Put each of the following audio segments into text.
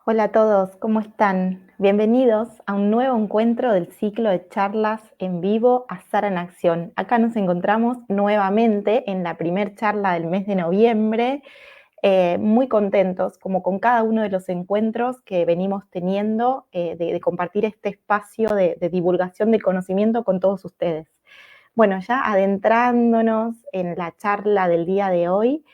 Hola a todos, ¿cómo están? Bienvenidos a un nuevo encuentro del ciclo de charlas en vivo Azar en Acción. Acá nos encontramos nuevamente en la primer charla del mes de noviembre, muy contentos como con cada uno de los encuentros que venimos teniendo, de compartir este espacio de divulgación del conocimiento con todos ustedes. Bueno, ya adentrándonos en la charla del día de hoy,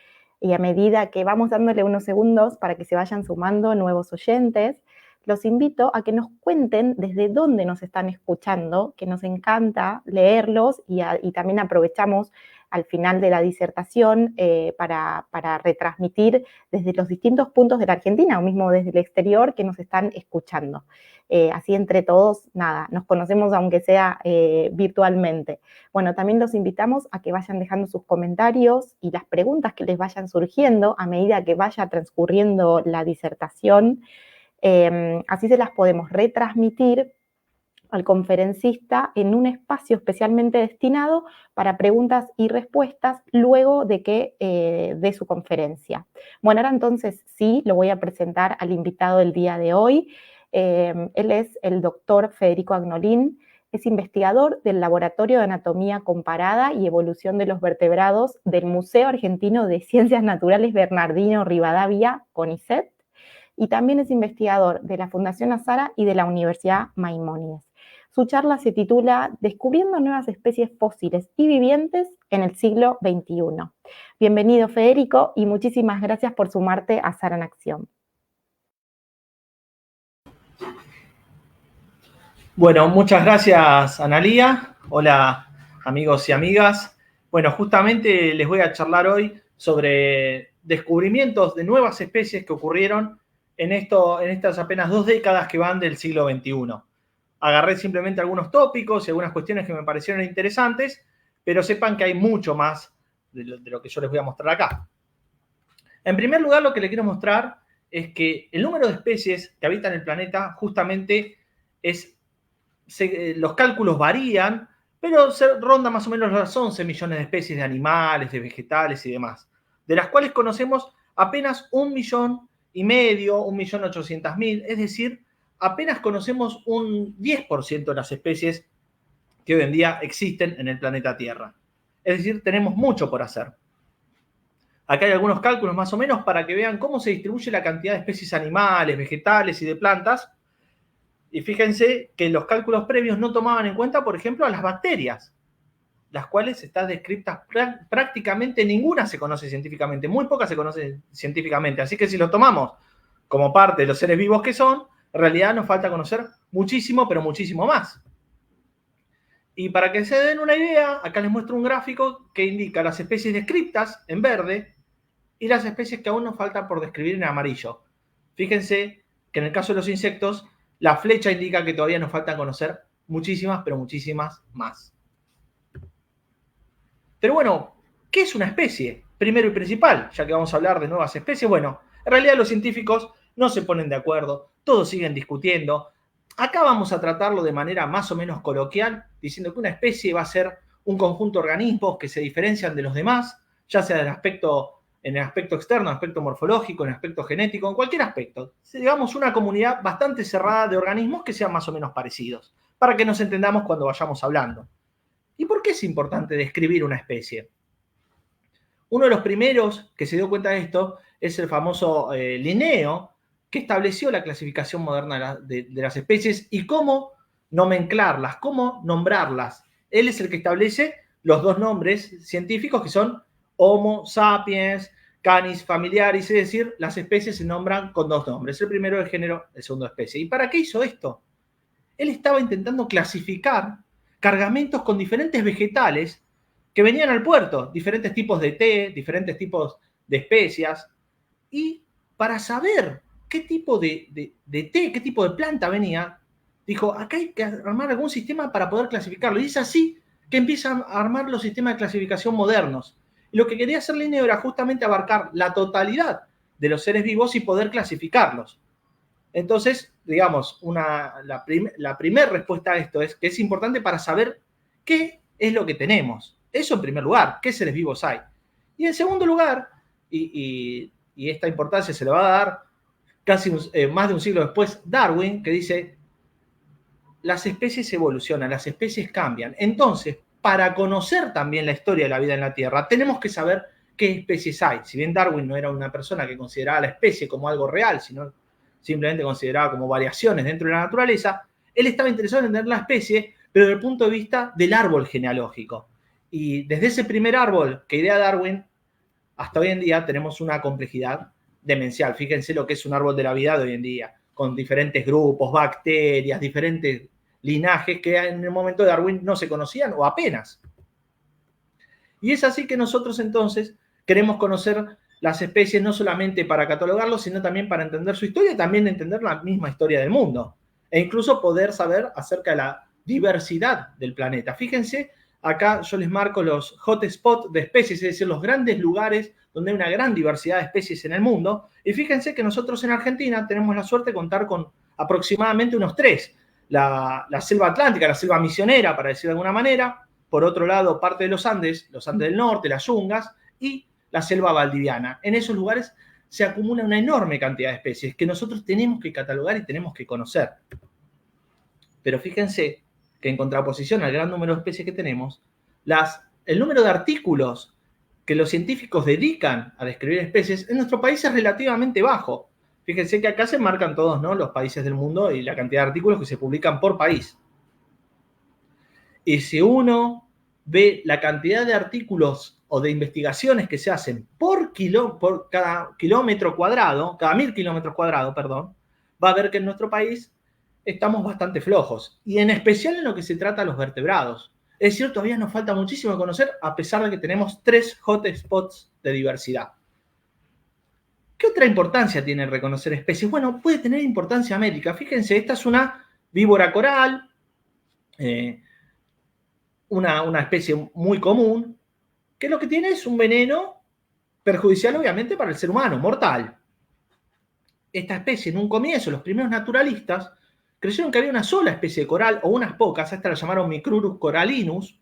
y a medida que vamos dándole unos segundos para que se vayan sumando nuevos oyentes, los invito a que nos cuenten desde dónde nos están escuchando, que nos encanta leerlos y también aprovechamos al final de la disertación para retransmitir desde los distintos puntos de la Argentina o mismo desde el exterior que nos están escuchando. Así entre todos, nada, nos conocemos aunque sea virtualmente. Bueno, también los invitamos a que vayan dejando sus comentarios y las preguntas que les vayan surgiendo a medida que vaya transcurriendo la disertación. Así se las podemos retransmitir al conferencista en un espacio especialmente destinado para preguntas y respuestas luego de que dé su conferencia. Bueno, ahora entonces sí, lo voy a presentar al invitado del día de hoy. Él es el doctor Federico Agnolin, es investigador del Laboratorio de Anatomía Comparada y Evolución de los Vertebrados del Museo Argentino de Ciencias Naturales Bernardino Rivadavia, CONICET, y también es investigador de la Fundación Azara y de la Universidad Maimónides. Su charla se titula Descubriendo nuevas especies fósiles y vivientes en el siglo XXI. Bienvenido, Federico, y muchísimas gracias por sumarte a Azara en Acción. Bueno, muchas gracias, Analía. Hola, amigos y amigas. Bueno, justamente les voy a charlar hoy sobre descubrimientos de nuevas especies que ocurrieron en estas apenas 2 décadas que van del siglo XXI. Agarré simplemente algunos tópicos y algunas cuestiones que me parecieron interesantes, pero sepan que hay mucho más de lo que yo les voy a mostrar acá. En primer lugar, lo que les quiero mostrar es que el número de especies que habitan el planeta justamente los cálculos varían, pero se ronda más o menos las 11 millones de especies de animales, de vegetales y demás, de las cuales conocemos apenas 1,5 millones, 1.800.000, es decir, apenas conocemos un 10% de las especies que hoy en día existen en el planeta Tierra. Es decir, tenemos mucho por hacer. Acá hay algunos cálculos más o menos para que vean cómo se distribuye la cantidad de especies animales, vegetales y de plantas. Y fíjense que los cálculos previos no tomaban en cuenta, por ejemplo, a las bacterias, las cuales están descritas prácticamente ninguna se conoce científicamente, muy pocas se conocen científicamente. Así que si lo tomamos como parte de los seres vivos que son, en realidad nos falta conocer muchísimo, pero muchísimo más. Y para que se den una idea, acá les muestro un gráfico que indica las especies descritas en verde y las especies que aún nos faltan por describir en amarillo. Fíjense que en el caso de los insectos, la flecha indica que todavía nos faltan conocer muchísimas, pero muchísimas más. Pero bueno, ¿qué es una especie? Primero y principal, ya que vamos a hablar de nuevas especies. Bueno, en realidad los científicos no se ponen de acuerdo, todos siguen discutiendo. Acá vamos a tratarlo de manera más o menos coloquial, diciendo que una especie va a ser un conjunto de organismos que se diferencian de los demás, ya sea en el aspecto externo, en el aspecto morfológico, en el aspecto genético, en cualquier aspecto. Digamos una comunidad bastante cerrada de organismos que sean más o menos parecidos, para que nos entendamos cuando vayamos hablando. ¿Y por qué es importante describir una especie? Uno de los primeros que se dio cuenta de esto es el famoso Linneo, que estableció la clasificación moderna de las especies y cómo nomenclarlas, cómo nombrarlas. Él es el que establece los dos nombres científicos que son Homo sapiens, Canis familiaris, es decir, las especies se nombran con dos nombres. El primero del género, el segundo especie. ¿Y para qué hizo esto? Él estaba intentando clasificar cargamentos con diferentes vegetales que venían al puerto, diferentes tipos de té, diferentes tipos de especias, y para saber qué tipo de té, qué tipo de planta venía, dijo, acá hay que armar algún sistema para poder clasificarlo. Y es así que empiezan a armar los sistemas de clasificación modernos. Y lo que quería hacer Linneo era justamente abarcar la totalidad de los seres vivos y poder clasificarlos. Entonces, digamos, la primera respuesta a esto es que es importante para saber qué es lo que tenemos. Eso en primer lugar, qué seres vivos hay. Y en segundo lugar, y esta importancia se le va a dar casi más de un siglo después, Darwin, que dice, las especies evolucionan, las especies cambian. Entonces, para conocer también la historia de la vida en la Tierra, tenemos que saber qué especies hay. Si bien Darwin no era una persona que consideraba la especie como algo real, sino simplemente consideraba como variaciones dentro de la naturaleza, él estaba interesado en entender la especie, pero desde el punto de vista del árbol genealógico. Y desde ese primer árbol que idea Darwin, hasta hoy en día tenemos una complejidad demencial. Fíjense lo que es un árbol de la vida de hoy en día, con diferentes grupos, bacterias, diferentes linajes que en el momento de Darwin no se conocían o apenas. Y es así que nosotros entonces queremos conocer las especies no solamente para catalogarlos, sino también para entender su historia y también entender la misma historia del mundo. E incluso poder saber acerca de la diversidad del planeta. Fíjense, acá yo les marco los hotspots de especies, es decir, los grandes lugares donde hay una gran diversidad de especies en el mundo. Y fíjense que nosotros en Argentina tenemos la suerte de contar con aproximadamente unos 3. La selva atlántica, la selva misionera, para decir de alguna manera. Por otro lado, parte de los Andes del norte, las yungas, y la selva valdiviana. En esos lugares se acumula una enorme cantidad de especies que nosotros tenemos que catalogar y tenemos que conocer. Pero fíjense que en contraposición al gran número de especies que tenemos, el número de artículos que los científicos dedican a describir especies en nuestro país es relativamente bajo. Fíjense que acá se marcan todos, ¿no?, los países del mundo y la cantidad de artículos que se publican por país. Y si uno ve la cantidad de artículos o de investigaciones que se hacen por cada kilómetro cuadrado, cada 1000 kilómetros cuadrados, perdón, va a ver que en nuestro país estamos bastante flojos. Y en especial en lo que se trata de los vertebrados. Es decir, todavía nos falta muchísimo conocer, a pesar de que tenemos 3 hotspots de diversidad. ¿Qué otra importancia tiene reconocer especies? Bueno, puede tener importancia médica. Fíjense, esta es una víbora coral, una especie muy común, que lo que tiene es un veneno perjudicial, obviamente, para el ser humano, mortal. Esta especie, en un comienzo, los primeros naturalistas creyeron que había una sola especie de coral, o unas pocas, hasta la llamaron Micrurus corallinus.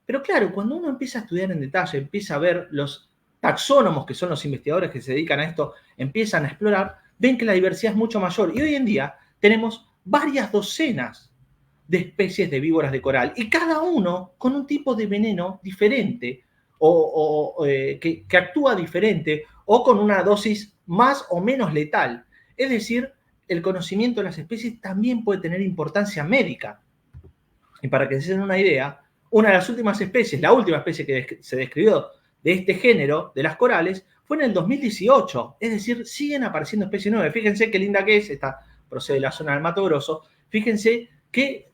Pero claro, cuando uno empieza a estudiar en detalle, empieza a ver los taxónomos, que son los investigadores que se dedican a esto, empiezan a explorar, ven que la diversidad es mucho mayor. Y hoy en día tenemos varias docenas de especies de víboras de coral, y cada uno con un tipo de veneno diferente, que actúa diferente, o con una dosis más o menos letal. Es decir, el conocimiento de las especies también puede tener importancia médica. Y para que se den una idea, una de las últimas especies, la última especie que se describió de este género, de las corales, fue en el 2018. Es decir, siguen apareciendo especies nuevas. Fíjense qué linda que es, esta procede de la zona del Mato Grosso. Fíjense qué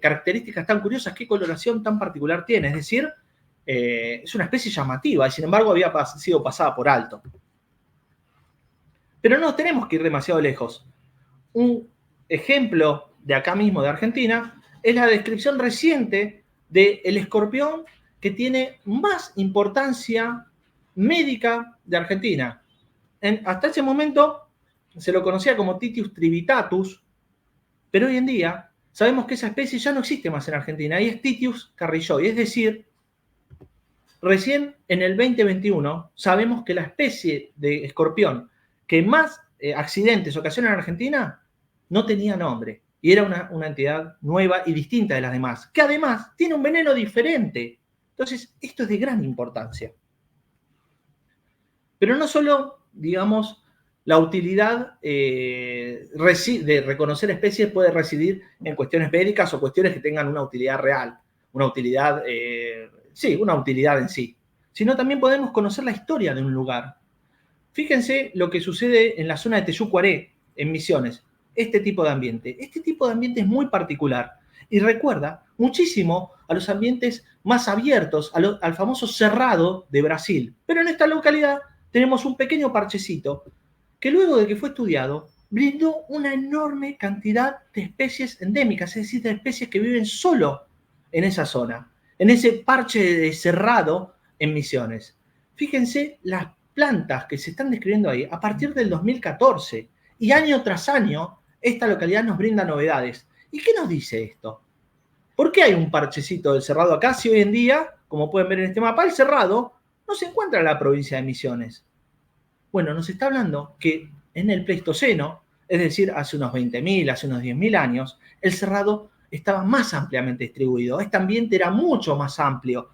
características tan curiosas, qué coloración tan particular tiene. Es decir, es una especie llamativa y sin embargo había sido pasada por alto. Pero no tenemos que ir demasiado lejos. Un ejemplo de acá mismo, de Argentina, es la descripción reciente del escorpión que tiene más importancia médica de Argentina. Hasta ese momento se lo conocía como Titius trivitatus, pero hoy en día sabemos que esa especie ya no existe más en Argentina y es Titius carrilloy. Es decir, recién en el 2021 sabemos que la especie de escorpión que más accidentes ocasiona en Argentina no tenía nombre y era una entidad nueva y distinta de las demás, que además tiene un veneno diferente. Entonces, esto es de gran importancia. Pero no solo, digamos, la utilidad de reconocer especies puede residir en cuestiones médicas o cuestiones que tengan una utilidad real, una utilidad en sí, sino también podemos conocer la historia de un lugar. Fíjense lo que sucede en la zona de Teyucuaré, en Misiones. Este tipo de ambiente es muy particular y recuerda muchísimo a los ambientes más abiertos, al famoso Cerrado de Brasil. Pero en esta localidad tenemos un pequeño parchecito que luego de que fue estudiado brindó una enorme cantidad de especies endémicas, es decir, de especies que viven solo en esa zona, en ese parche de Cerrado en Misiones. Fíjense las plantas que se están describiendo ahí a partir del 2014 y año tras año esta localidad nos brinda novedades. ¿Y qué nos dice esto? ¿Por qué hay un parchecito del Cerrado acá si hoy en día, como pueden ver en este mapa, el Cerrado no se encuentra en la provincia de Misiones? Bueno, nos está hablando que en el Pleistoceno, es decir, hace unos 20.000, hace unos 10.000 años, el cerrado estaba más ampliamente distribuido. Este ambiente era mucho más amplio.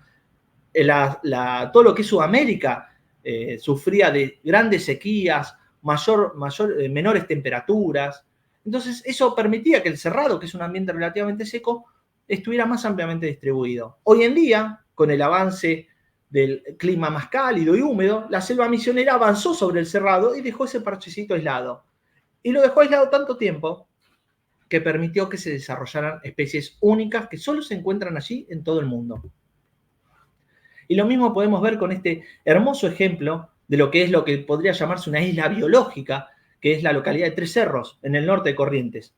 Todo lo que es Sudamérica sufría de grandes sequías, menores temperaturas. Entonces, eso permitía que el cerrado, que es un ambiente relativamente seco, estuviera más ampliamente distribuido. Hoy en día, con el avance del clima más cálido y húmedo, la selva misionera avanzó sobre el cerrado y dejó ese parchecito aislado. Y lo dejó aislado tanto tiempo que permitió que se desarrollaran especies únicas que solo se encuentran allí en todo el mundo. Y lo mismo podemos ver con este hermoso ejemplo de lo que podría llamarse una isla biológica, que es la localidad de Tres Cerros, en el norte de Corrientes.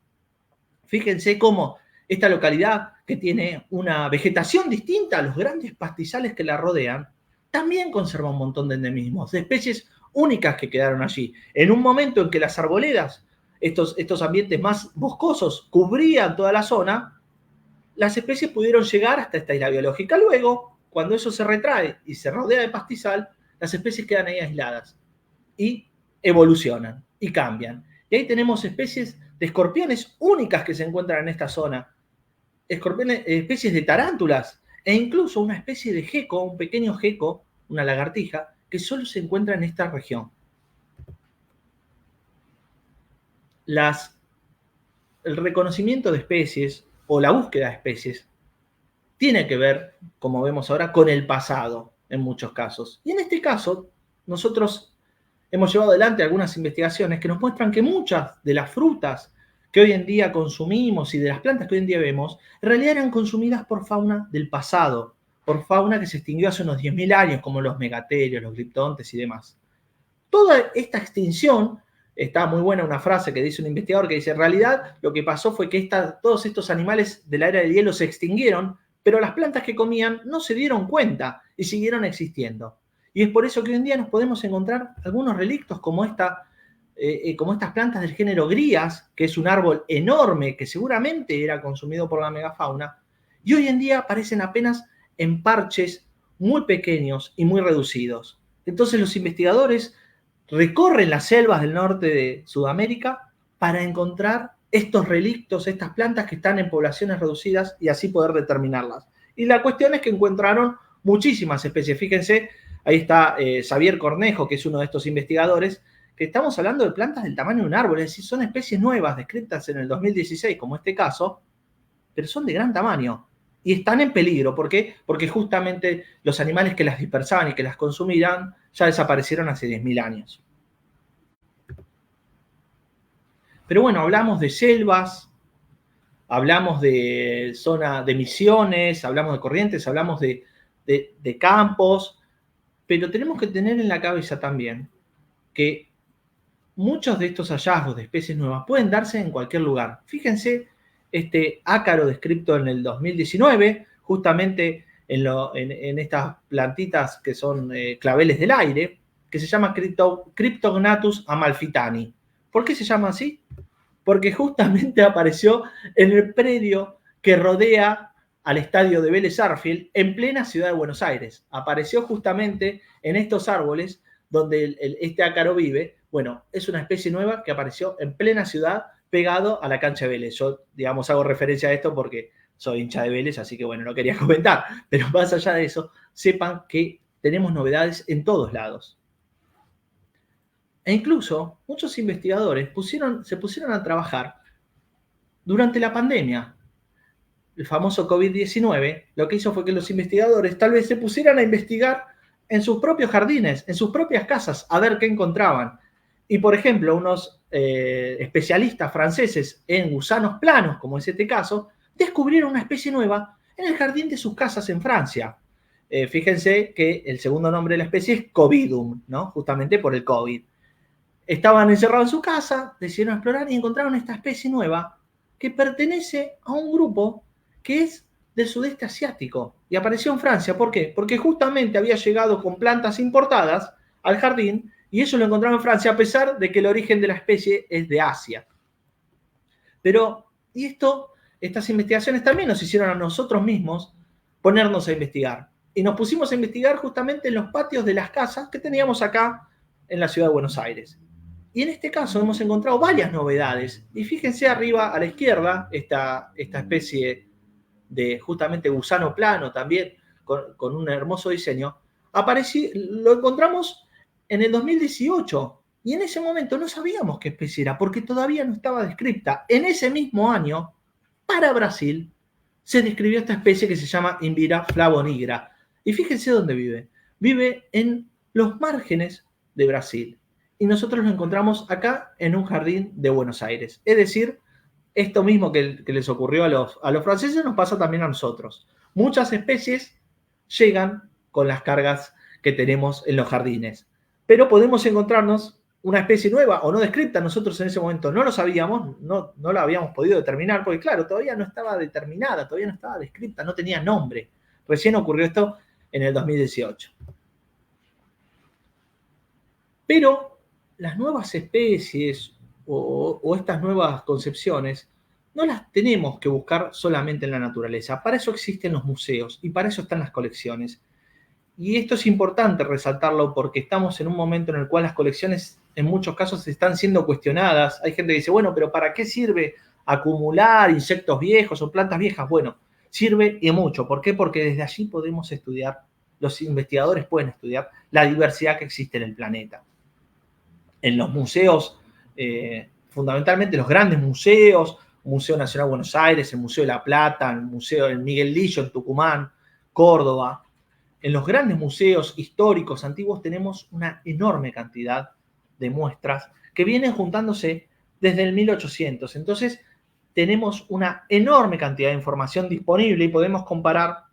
Fíjense cómo esta localidad, que tiene una vegetación distinta a los grandes pastizales que la rodean, también conserva un montón de endemismos, de especies únicas que quedaron allí. En un momento en que las arboledas, estos ambientes más boscosos, cubrían toda la zona, las especies pudieron llegar hasta esta isla biológica. Luego, cuando eso se retrae y se rodea de pastizal, las especies quedan ahí aisladas y evolucionan y cambian. Y ahí tenemos especies de escorpiones únicas que se encuentran en esta zona, especies de tarántulas e incluso una especie de geco, un pequeño geco, una lagartija, que solo se encuentra en esta región. El reconocimiento de especies o la búsqueda de especies tiene que ver, como vemos ahora, con el pasado en muchos casos. Y en este caso, nosotros hemos llevado adelante algunas investigaciones que nos muestran que muchas de las frutas que hoy en día consumimos y de las plantas que hoy en día vemos, en realidad eran consumidas por fauna del pasado, por fauna que se extinguió hace unos 10.000 años, como los megaterios, los gliptontes y demás. Toda esta extinción, está muy buena una frase que dice un investigador que dice, en realidad lo que pasó fue que todos estos animales de la era del hielo se extinguieron, pero las plantas que comían no se dieron cuenta y siguieron existiendo. Y es por eso que hoy en día nos podemos encontrar algunos relictos como estas plantas del género Grías, que es un árbol enorme que seguramente era consumido por la megafauna, y hoy en día aparecen apenas en parches muy pequeños y muy reducidos. Entonces los investigadores recorren las selvas del norte de Sudamérica para encontrar estos relictos, estas plantas que están en poblaciones reducidas y así poder determinarlas. Y la cuestión es que encontraron muchísimas especies. Fíjense, ahí está Xavier Cornejo, que es uno de estos investigadores, que estamos hablando de plantas del tamaño de un árbol, es decir, son especies nuevas descritas en el 2016, como este caso, pero son de gran tamaño y están en peligro. ¿Por qué? Porque justamente los animales que las dispersaban y que las consumían ya desaparecieron hace 10.000 años. Pero bueno, hablamos de selvas, hablamos de zona de Misiones, hablamos de Corrientes, hablamos de campos, pero tenemos que tener en la cabeza también que muchos de estos hallazgos de especies nuevas pueden darse en cualquier lugar. Fíjense este ácaro descrito en el 2019, justamente en estas plantitas que son claveles del aire, que se llama Cryptognathus amalfitani. ¿Por qué se llama así? Porque justamente apareció en el predio que rodea al estadio de Vélez Sarsfield en plena ciudad de Buenos Aires. Apareció justamente en estos árboles donde este ácaro vive. Bueno, es una especie nueva que apareció en plena ciudad pegado a la cancha de Vélez. Yo, digamos, hago referencia a esto porque soy hincha de Vélez, así que bueno, no quería comentar. Pero más allá de eso, sepan que tenemos novedades en todos lados. E incluso muchos investigadores se pusieron a trabajar durante la pandemia. El famoso COVID-19, lo que hizo fue que los investigadores tal vez se pusieran a investigar en sus propios jardines, en sus propias casas, a ver qué encontraban. Y, por ejemplo, unos especialistas franceses en gusanos planos, como es este caso, descubrieron una especie nueva en el jardín de sus casas en Francia. Fíjense que el segundo nombre de la especie es Covidum, ¿no? Justamente por el COVID. Estaban encerrados en su casa, decidieron explorar y encontraron esta especie nueva que pertenece a un grupo que es del sudeste asiático y apareció en Francia. ¿Por qué? Porque justamente había llegado con plantas importadas al jardín y ellos lo encontraron en Francia a pesar de que el origen de la especie es de Asia. Pero, estas investigaciones también nos hicieron a nosotros mismos ponernos a investigar. Y nos pusimos a investigar justamente en los patios de las casas que teníamos acá en la ciudad de Buenos Aires. Y en este caso hemos encontrado varias novedades. Y fíjense arriba a la izquierda, esta especie de justamente gusano plano también, con un hermoso diseño, lo encontramos en el 2018. Y en ese momento no sabíamos qué especie era, porque todavía no estaba descripta. En ese mismo año, para Brasil, se describió esta especie que se llama Invira flavonigra. Y fíjense dónde vive. Vive en los márgenes de Brasil. Y nosotros lo encontramos acá en un jardín de Buenos Aires. Es decir, esto mismo que les ocurrió a los franceses nos pasa también a nosotros. Muchas especies llegan con las cargas que tenemos en los jardines. Pero podemos encontrarnos una especie nueva o no descripta. Nosotros en ese momento no lo sabíamos, no la habíamos podido determinar, porque claro, todavía no estaba determinada, todavía no estaba descripta, no tenía nombre. Recién ocurrió esto en el 2018. Pero las nuevas especies o estas nuevas concepciones no las tenemos que buscar solamente en la naturaleza. Para eso existen los museos y para eso están las colecciones. Y esto es importante resaltarlo porque estamos en un momento en el cual las colecciones en muchos casos están siendo cuestionadas. Hay gente que dice, bueno, pero ¿para qué sirve acumular insectos viejos o plantas viejas? Bueno, sirve y mucho. ¿Por qué? Porque desde allí podemos estudiar, los investigadores pueden estudiar la diversidad que existe en el planeta. En los museos, fundamentalmente los grandes museos, Museo Nacional de Buenos Aires, el Museo de La Plata, el Museo del Miguel Lillo en Tucumán, Córdoba. En los grandes museos históricos antiguos tenemos una enorme cantidad de muestras que vienen juntándose desde el 1800. Entonces, tenemos una enorme cantidad de información disponible y podemos comparar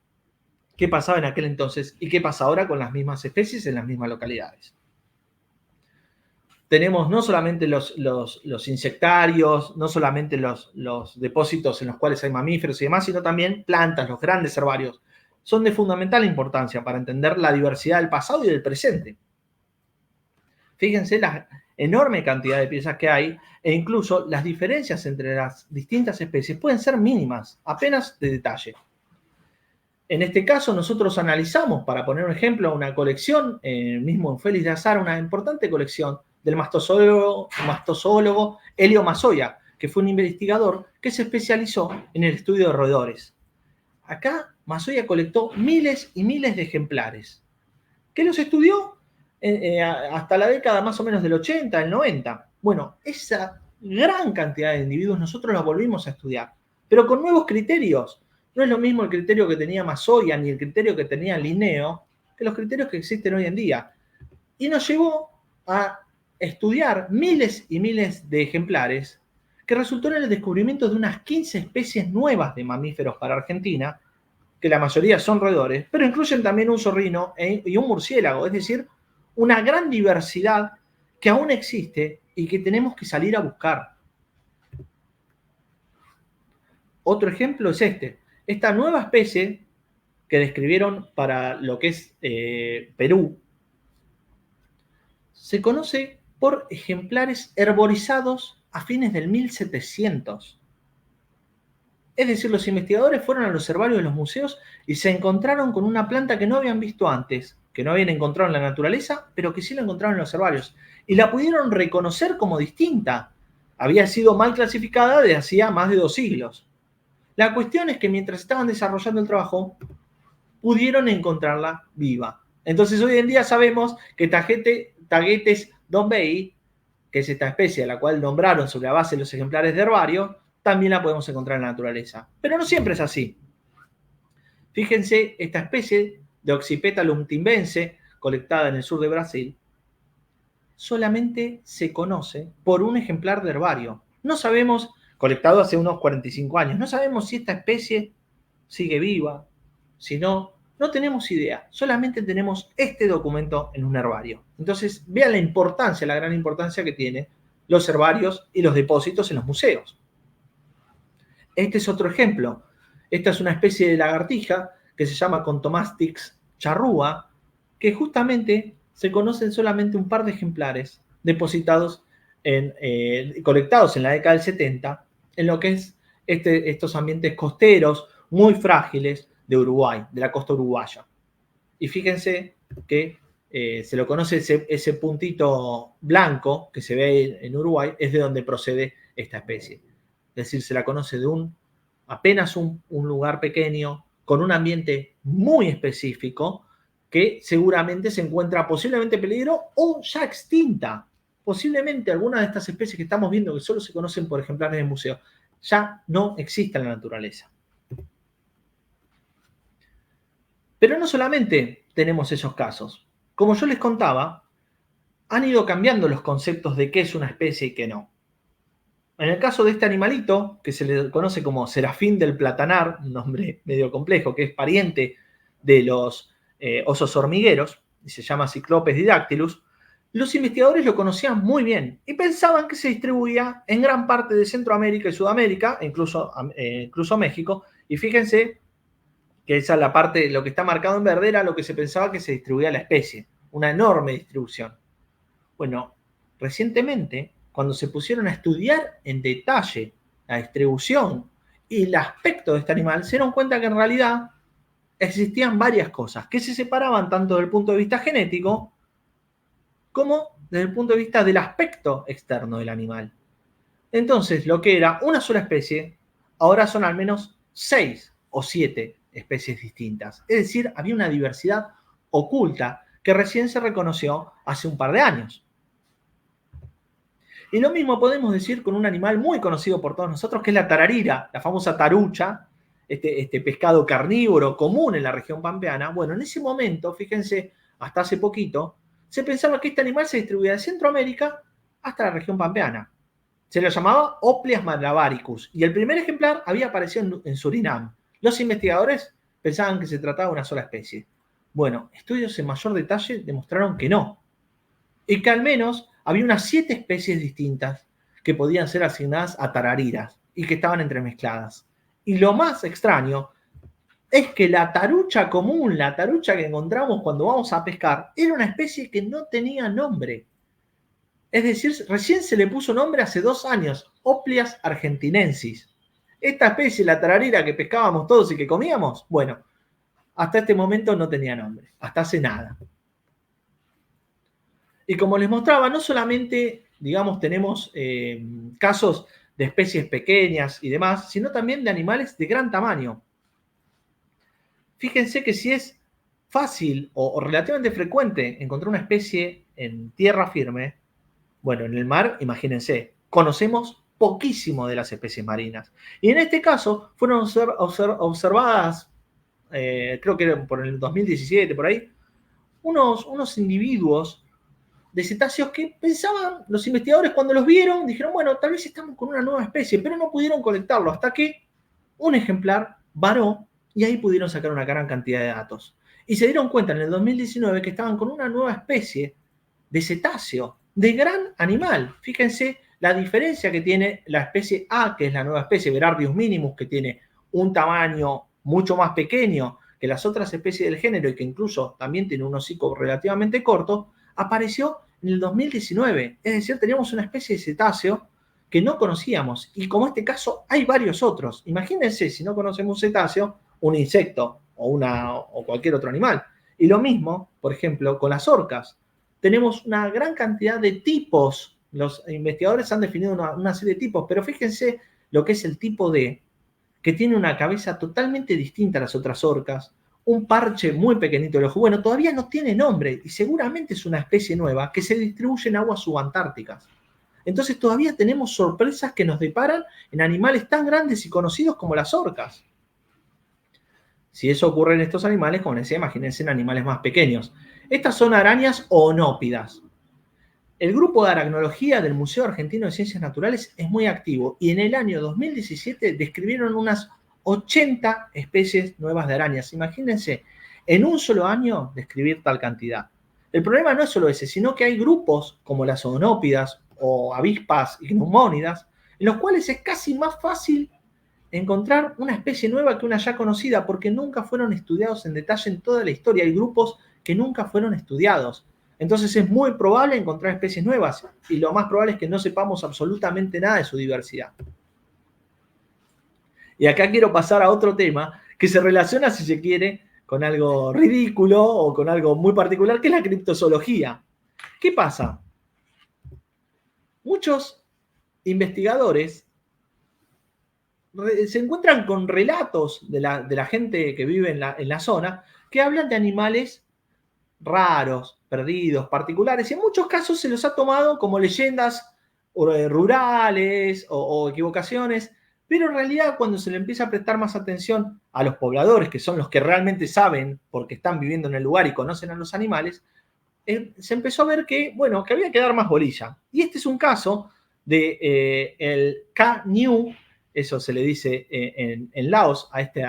qué pasaba en aquel entonces y qué pasa ahora con las mismas especies en las mismas localidades. Tenemos no solamente los insectarios, no solamente los depósitos en los cuales hay mamíferos y demás, sino también plantas, los grandes herbarios. Son de fundamental importancia para entender la diversidad del pasado y del presente. Fíjense la enorme cantidad de piezas que hay e incluso las diferencias entre las distintas especies pueden ser mínimas, apenas de detalle. En este caso nosotros analizamos, para poner un ejemplo, una colección, mismo en Félix de Azara, una importante colección del mastozoólogo Elio Mazoya, que fue un investigador que se especializó en el estudio de roedores. Acá Mazoya colectó miles y miles de ejemplares, que los estudió hasta la década más o menos del 80, del 90. Bueno, esa gran cantidad de individuos nosotros los volvimos a estudiar, pero con nuevos criterios. No es lo mismo el criterio que tenía Mazoya ni el criterio que tenía Linneo que los criterios que existen hoy en día. Y nos llevó a estudiar miles y miles de ejemplares que resultó en el descubrimiento de unas 15 especies nuevas de mamíferos para Argentina, que la mayoría son roedores, pero incluyen también un zorrino y un murciélago, es decir, una gran diversidad que aún existe y que tenemos que salir a buscar. Otro ejemplo es esta nueva especie que describieron para lo que es Perú, se conoce por ejemplares herborizados a fines del 1700. Es decir, los investigadores fueron a los herbarios de los museos y se encontraron con una planta que no habían visto antes, que no habían encontrado en la naturaleza, pero que sí la encontraron en los herbarios. Y la pudieron reconocer como distinta. Había sido mal clasificada desde hacía más de 2 siglos. La cuestión es que mientras estaban desarrollando el trabajo, pudieron encontrarla viva. Entonces hoy en día sabemos que Tagetes dombei, que es esta especie a la cual nombraron sobre la base de los ejemplares de herbario, también la podemos encontrar en la naturaleza. Pero no siempre es así. Fíjense, esta especie de Oxypetalum timbense, colectada en el sur de Brasil, solamente se conoce por un ejemplar de herbario. No sabemos, colectado hace unos 45 años, no sabemos si esta especie sigue viva, si no, no tenemos idea. Solamente tenemos este documento en un herbario. Entonces, vean la importancia, la gran importancia que tienen los herbarios y los depósitos en los museos. Este es otro ejemplo. Esta es una especie de lagartija que se llama Contomastix charrúa, que justamente se conocen solamente un par de ejemplares depositados colectados en la década del 70 en lo que es estos ambientes costeros muy frágiles de Uruguay, de la costa uruguaya. Y fíjense que se lo conoce ese puntito blanco que se ve en Uruguay, es de donde procede esta especie. Es decir, se la conoce de apenas un lugar pequeño, con un ambiente muy específico, que seguramente se encuentra posiblemente en peligro o ya extinta. Posiblemente algunas de estas especies que estamos viendo, que solo se conocen por ejemplares en el museo, ya no existen en la naturaleza. Pero no solamente tenemos esos casos. Como yo les contaba, han ido cambiando los conceptos de qué es una especie y qué no. En el caso de este animalito, que se le conoce como serafín del platanar, un nombre medio complejo, que es pariente de los osos hormigueros, y se llama Cyclopes didactylus, los investigadores lo conocían muy bien y pensaban que se distribuía en gran parte de Centroamérica y Sudamérica, incluso México, y fíjense que esa es la parte, lo que está marcado en verde era lo que se pensaba que se distribuía la especie, una enorme distribución. Bueno, recientemente, cuando se pusieron a estudiar en detalle la distribución y el aspecto de este animal, se dieron cuenta que en realidad existían varias cosas que se separaban tanto desde el punto de vista genético como desde el punto de vista del aspecto externo del animal. Entonces, lo que era una sola especie, ahora son al menos 6 o 7 especies distintas. Es decir, había una diversidad oculta que recién se reconoció hace un par de años. Y lo mismo podemos decir con un animal muy conocido por todos nosotros, que es la tararira, la famosa tarucha, este pescado carnívoro común en la región pampeana. Bueno, en ese momento, fíjense, hasta hace poquito, se pensaba que este animal se distribuía de Centroamérica hasta la región pampeana. Se lo llamaba Oplias malabaricus y el primer ejemplar había aparecido en Surinam. Los investigadores pensaban que se trataba de una sola especie. Bueno, estudios en mayor detalle demostraron que no, y que al menos había unas 7 especies distintas que podían ser asignadas a tarariras y que estaban entremezcladas. Y lo más extraño es que la tarucha común, la tarucha que encontramos cuando vamos a pescar, era una especie que no tenía nombre. Es decir, recién se le puso nombre hace 2 años, Oplias argentinensis. Esta especie, la tararira que pescábamos todos y que comíamos, bueno, hasta este momento no tenía nombre, hasta hace nada. Y como les mostraba, no solamente, digamos, tenemos casos de especies pequeñas y demás, sino también de animales de gran tamaño. Fíjense que si es fácil o relativamente frecuente encontrar una especie en tierra firme, bueno, en el mar, imagínense, conocemos poquísimo de las especies marinas. Y en este caso fueron observadas, creo que por el 2017, por ahí, unos individuos de cetáceos que pensaban, los investigadores cuando los vieron, dijeron, bueno, tal vez estamos con una nueva especie, pero no pudieron colectarlo hasta que un ejemplar varó y ahí pudieron sacar una gran cantidad de datos. Y se dieron cuenta en el 2019 que estaban con una nueva especie de cetáceo, de gran animal. Fíjense la diferencia que tiene la especie A, que es la nueva especie, Berardius minimus, que tiene un tamaño mucho más pequeño que las otras especies del género y que incluso también tiene un hocico relativamente corto, apareció en el 2019. Es decir, teníamos una especie de cetáceo que no conocíamos. Y como este caso, hay varios otros. Imagínense, si no conocemos un cetáceo, un insecto o cualquier otro animal. Y lo mismo, por ejemplo, con las orcas. Tenemos una gran cantidad de tipos. Los investigadores han definido una serie de tipos, pero fíjense lo que es el tipo D, que tiene una cabeza totalmente distinta a las otras orcas, un parche muy pequeñito del ojo. Bueno, todavía no tiene nombre y seguramente es una especie nueva que se distribuye en aguas subantárticas. Entonces todavía tenemos sorpresas que nos deparan en animales tan grandes y conocidos como las orcas. Si eso ocurre en estos animales, como les decía, imagínense en animales más pequeños. Estas son arañas oonópidas. El grupo de aracnología del Museo Argentino de Ciencias Naturales es muy activo y en el año 2017 describieron unas 80 especies nuevas de arañas. Imagínense, en un solo año describir tal cantidad. El problema no es solo ese, sino que hay grupos como las zoonópidas o avispas ignomónidas, en los cuales es casi más fácil encontrar una especie nueva que una ya conocida, porque nunca fueron estudiados en detalle en toda la historia. Hay grupos que nunca fueron estudiados. Entonces es muy probable encontrar especies nuevas y lo más probable es que no sepamos absolutamente nada de su diversidad. Y acá quiero pasar a otro tema que se relaciona, si se quiere, con algo ridículo o con algo muy particular, que es la criptozoología. ¿Qué pasa? Muchos investigadores se encuentran con relatos de la gente que vive en la zona que hablan de animales raros, perdidos, particulares, y en muchos casos se los ha tomado como leyendas rurales o equivocaciones, pero en realidad cuando se le empieza a prestar más atención a los pobladores, que son los que realmente saben porque están viviendo en el lugar y conocen a los animales, se empezó a ver que, bueno, que había que dar más bolilla. Y este es un caso de el Ka-Niu, eso se le dice en Laos a este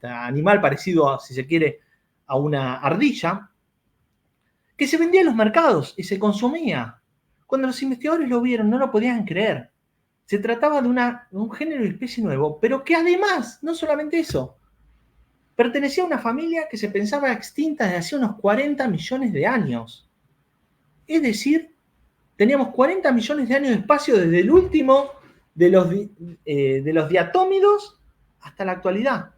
animal parecido, a, si se quiere, a una ardilla, que se vendía en los mercados y se consumía. Cuando los investigadores lo vieron, no lo podían creer. Se trataba de un género y especie nuevo, pero que además, no solamente eso, pertenecía a una familia que se pensaba extinta desde hace unos 40 millones de años. Es decir, teníamos 40 millones de años de espacio desde el último de los diatómidos hasta la actualidad.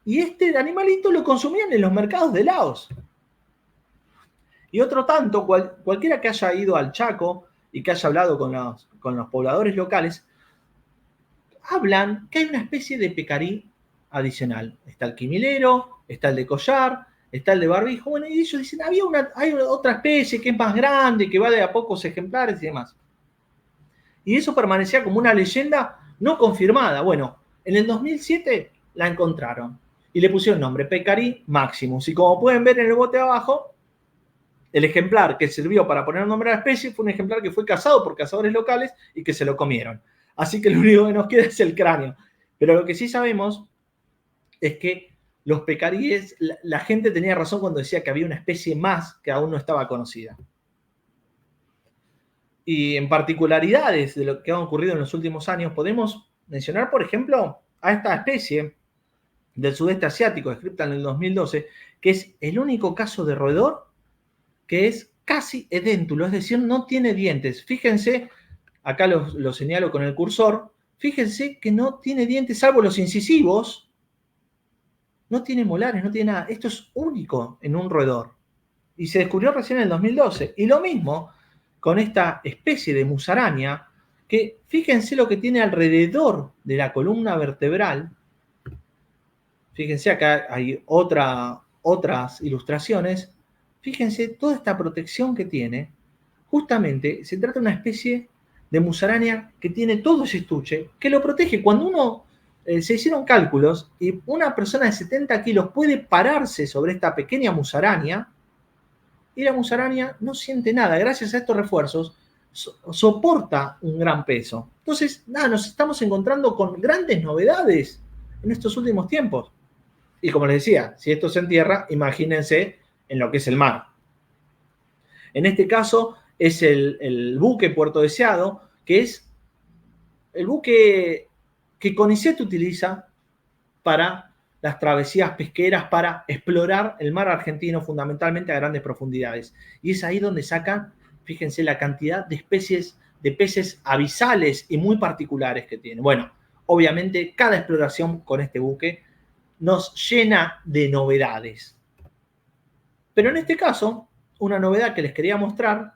Y este animalito lo consumían en los mercados de Laos. Y otro tanto, cualquiera que haya ido al Chaco y que haya hablado con los pobladores locales, hablan que hay una especie de pecarí adicional. Está el quimilero, está el de collar, está el de barbijo. Bueno, y ellos dicen, hay otra especie que es más grande, que va de a pocos ejemplares y demás. Y eso permanecía como una leyenda no confirmada. Bueno, en el 2007 la encontraron y le pusieron nombre, Pecarí maximus. Y como pueden ver en el bote de abajo, el ejemplar que sirvió para poner nombre a la especie fue un ejemplar que fue cazado por cazadores locales y que se lo comieron. Así que lo único que nos queda es el cráneo. Pero lo que sí sabemos es que los pecaríes, la gente tenía razón cuando decía que había una especie más que aún no estaba conocida. Y en particularidades de lo que ha ocurrido en los últimos años, podemos mencionar, por ejemplo, a esta especie del sudeste asiático, descrita en el 2012, que es el único caso de roedor que es casi edéntulo, es decir, no tiene dientes. Fíjense, acá lo señalo con el cursor, fíjense que no tiene dientes, salvo los incisivos, no tiene molares, no tiene nada. Esto es único en un roedor. Y se descubrió recién en el 2012. Y lo mismo con esta especie de musaraña, que fíjense lo que tiene alrededor de la columna vertebral. Fíjense, acá hay otras ilustraciones. Fíjense toda esta protección que tiene. Justamente se trata de una especie de musaraña que tiene todo ese estuche, que lo protege. Cuando uno se hicieron cálculos y una persona de 70 kilos puede pararse sobre esta pequeña musaraña, y la musaraña no siente nada. Gracias a estos refuerzos soporta un gran peso. Entonces, nada, nos estamos encontrando con grandes novedades en estos últimos tiempos. Y como les decía, si esto se entierra, imagínense en lo que es el mar. En este caso es el buque Puerto Deseado, que es el buque que CONICET utiliza para las travesías pesqueras, para explorar el mar argentino fundamentalmente a grandes profundidades. Y es ahí donde sacan, fíjense, la cantidad de especies de peces abisales y muy particulares que tiene. Bueno, obviamente cada exploración con este buque nos llena de novedades. Pero en este caso, una novedad que les quería mostrar,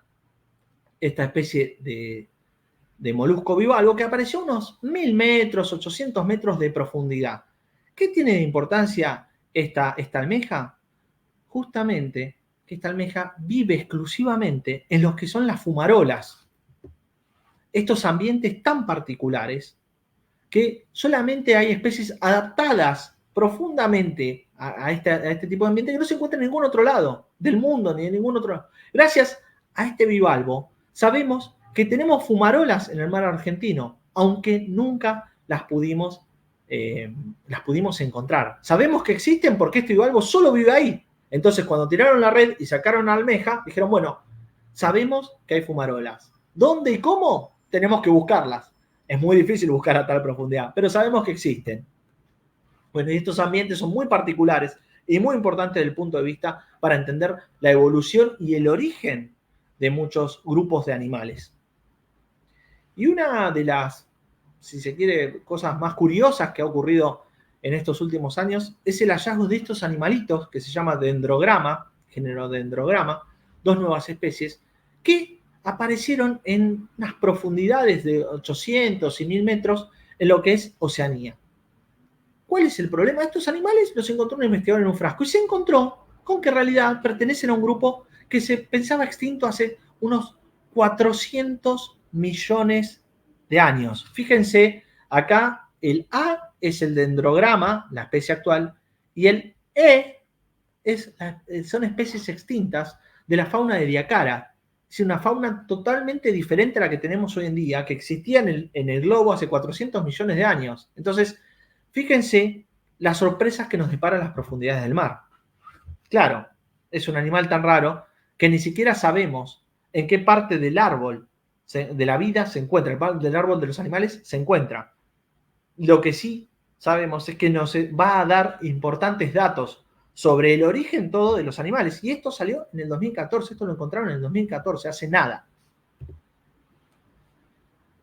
esta especie de molusco bivalvo que apareció a unos 1000 metros, 800 metros de profundidad. ¿Qué tiene de importancia esta almeja? Justamente que esta almeja vive exclusivamente en los que son las fumarolas. Estos ambientes tan particulares que solamente hay especies adaptadas profundamente a este tipo de ambiente que no se encuentra en ningún otro lado del mundo, ni en ningún otro lado. Gracias a este bivalvo sabemos que tenemos fumarolas en el mar argentino, aunque nunca las pudimos encontrar. Sabemos que existen porque este bivalvo solo vive ahí. Entonces, cuando tiraron la red y sacaron la almeja, dijeron, bueno, sabemos que hay fumarolas. ¿Dónde y cómo? Tenemos que buscarlas. Es muy difícil buscar a tal profundidad, pero sabemos que existen. Bueno, y estos ambientes son muy particulares y muy importantes desde el punto de vista para entender la evolución y el origen de muchos grupos de animales. Y una de las, si se quiere, cosas más curiosas que ha ocurrido en estos últimos años es el hallazgo de estos animalitos que se llama dendrograma, género dendrograma, dos nuevas especies que aparecieron en unas profundidades de 800 y 1000 metros en lo que es Oceanía. ¿Cuál es el problema? Estos animales los encontró un investigador en un frasco y se encontró con que en realidad pertenecen a un grupo que se pensaba extinto hace unos 400 millones de años. Fíjense, acá el A es el dendrograma, la especie actual, y el E son especies extintas de la fauna de Ediacara. Es decir, una fauna totalmente diferente a la que tenemos hoy en día, que existía en el globo hace 400 millones de años. Entonces, fíjense las sorpresas que nos deparan las profundidades del mar. Claro, es un animal tan raro que ni siquiera sabemos en qué parte del árbol de la vida se encuentra, del árbol de los animales se encuentra. Lo que sí sabemos es que nos va a dar importantes datos sobre el origen todo de los animales. Y esto salió en el 2014, esto lo encontraron en el 2014, hace nada.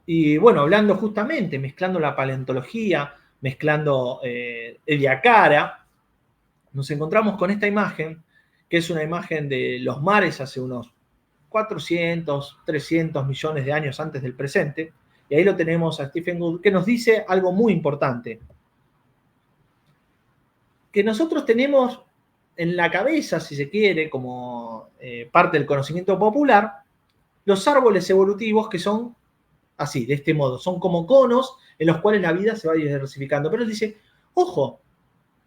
Y bueno, hablando justamente, mezclando la paleontología, mezclando Ediacara, nos encontramos con esta imagen, que es una imagen de los mares hace unos 400, 300 millones de años antes del presente. Y ahí lo tenemos a Stephen Gould, que nos dice algo muy importante. Que nosotros tenemos en la cabeza, si se quiere, como parte del conocimiento popular, los árboles evolutivos que son así, de este modo. Son como conos en los cuales la vida se va diversificando. Pero él dice, ojo,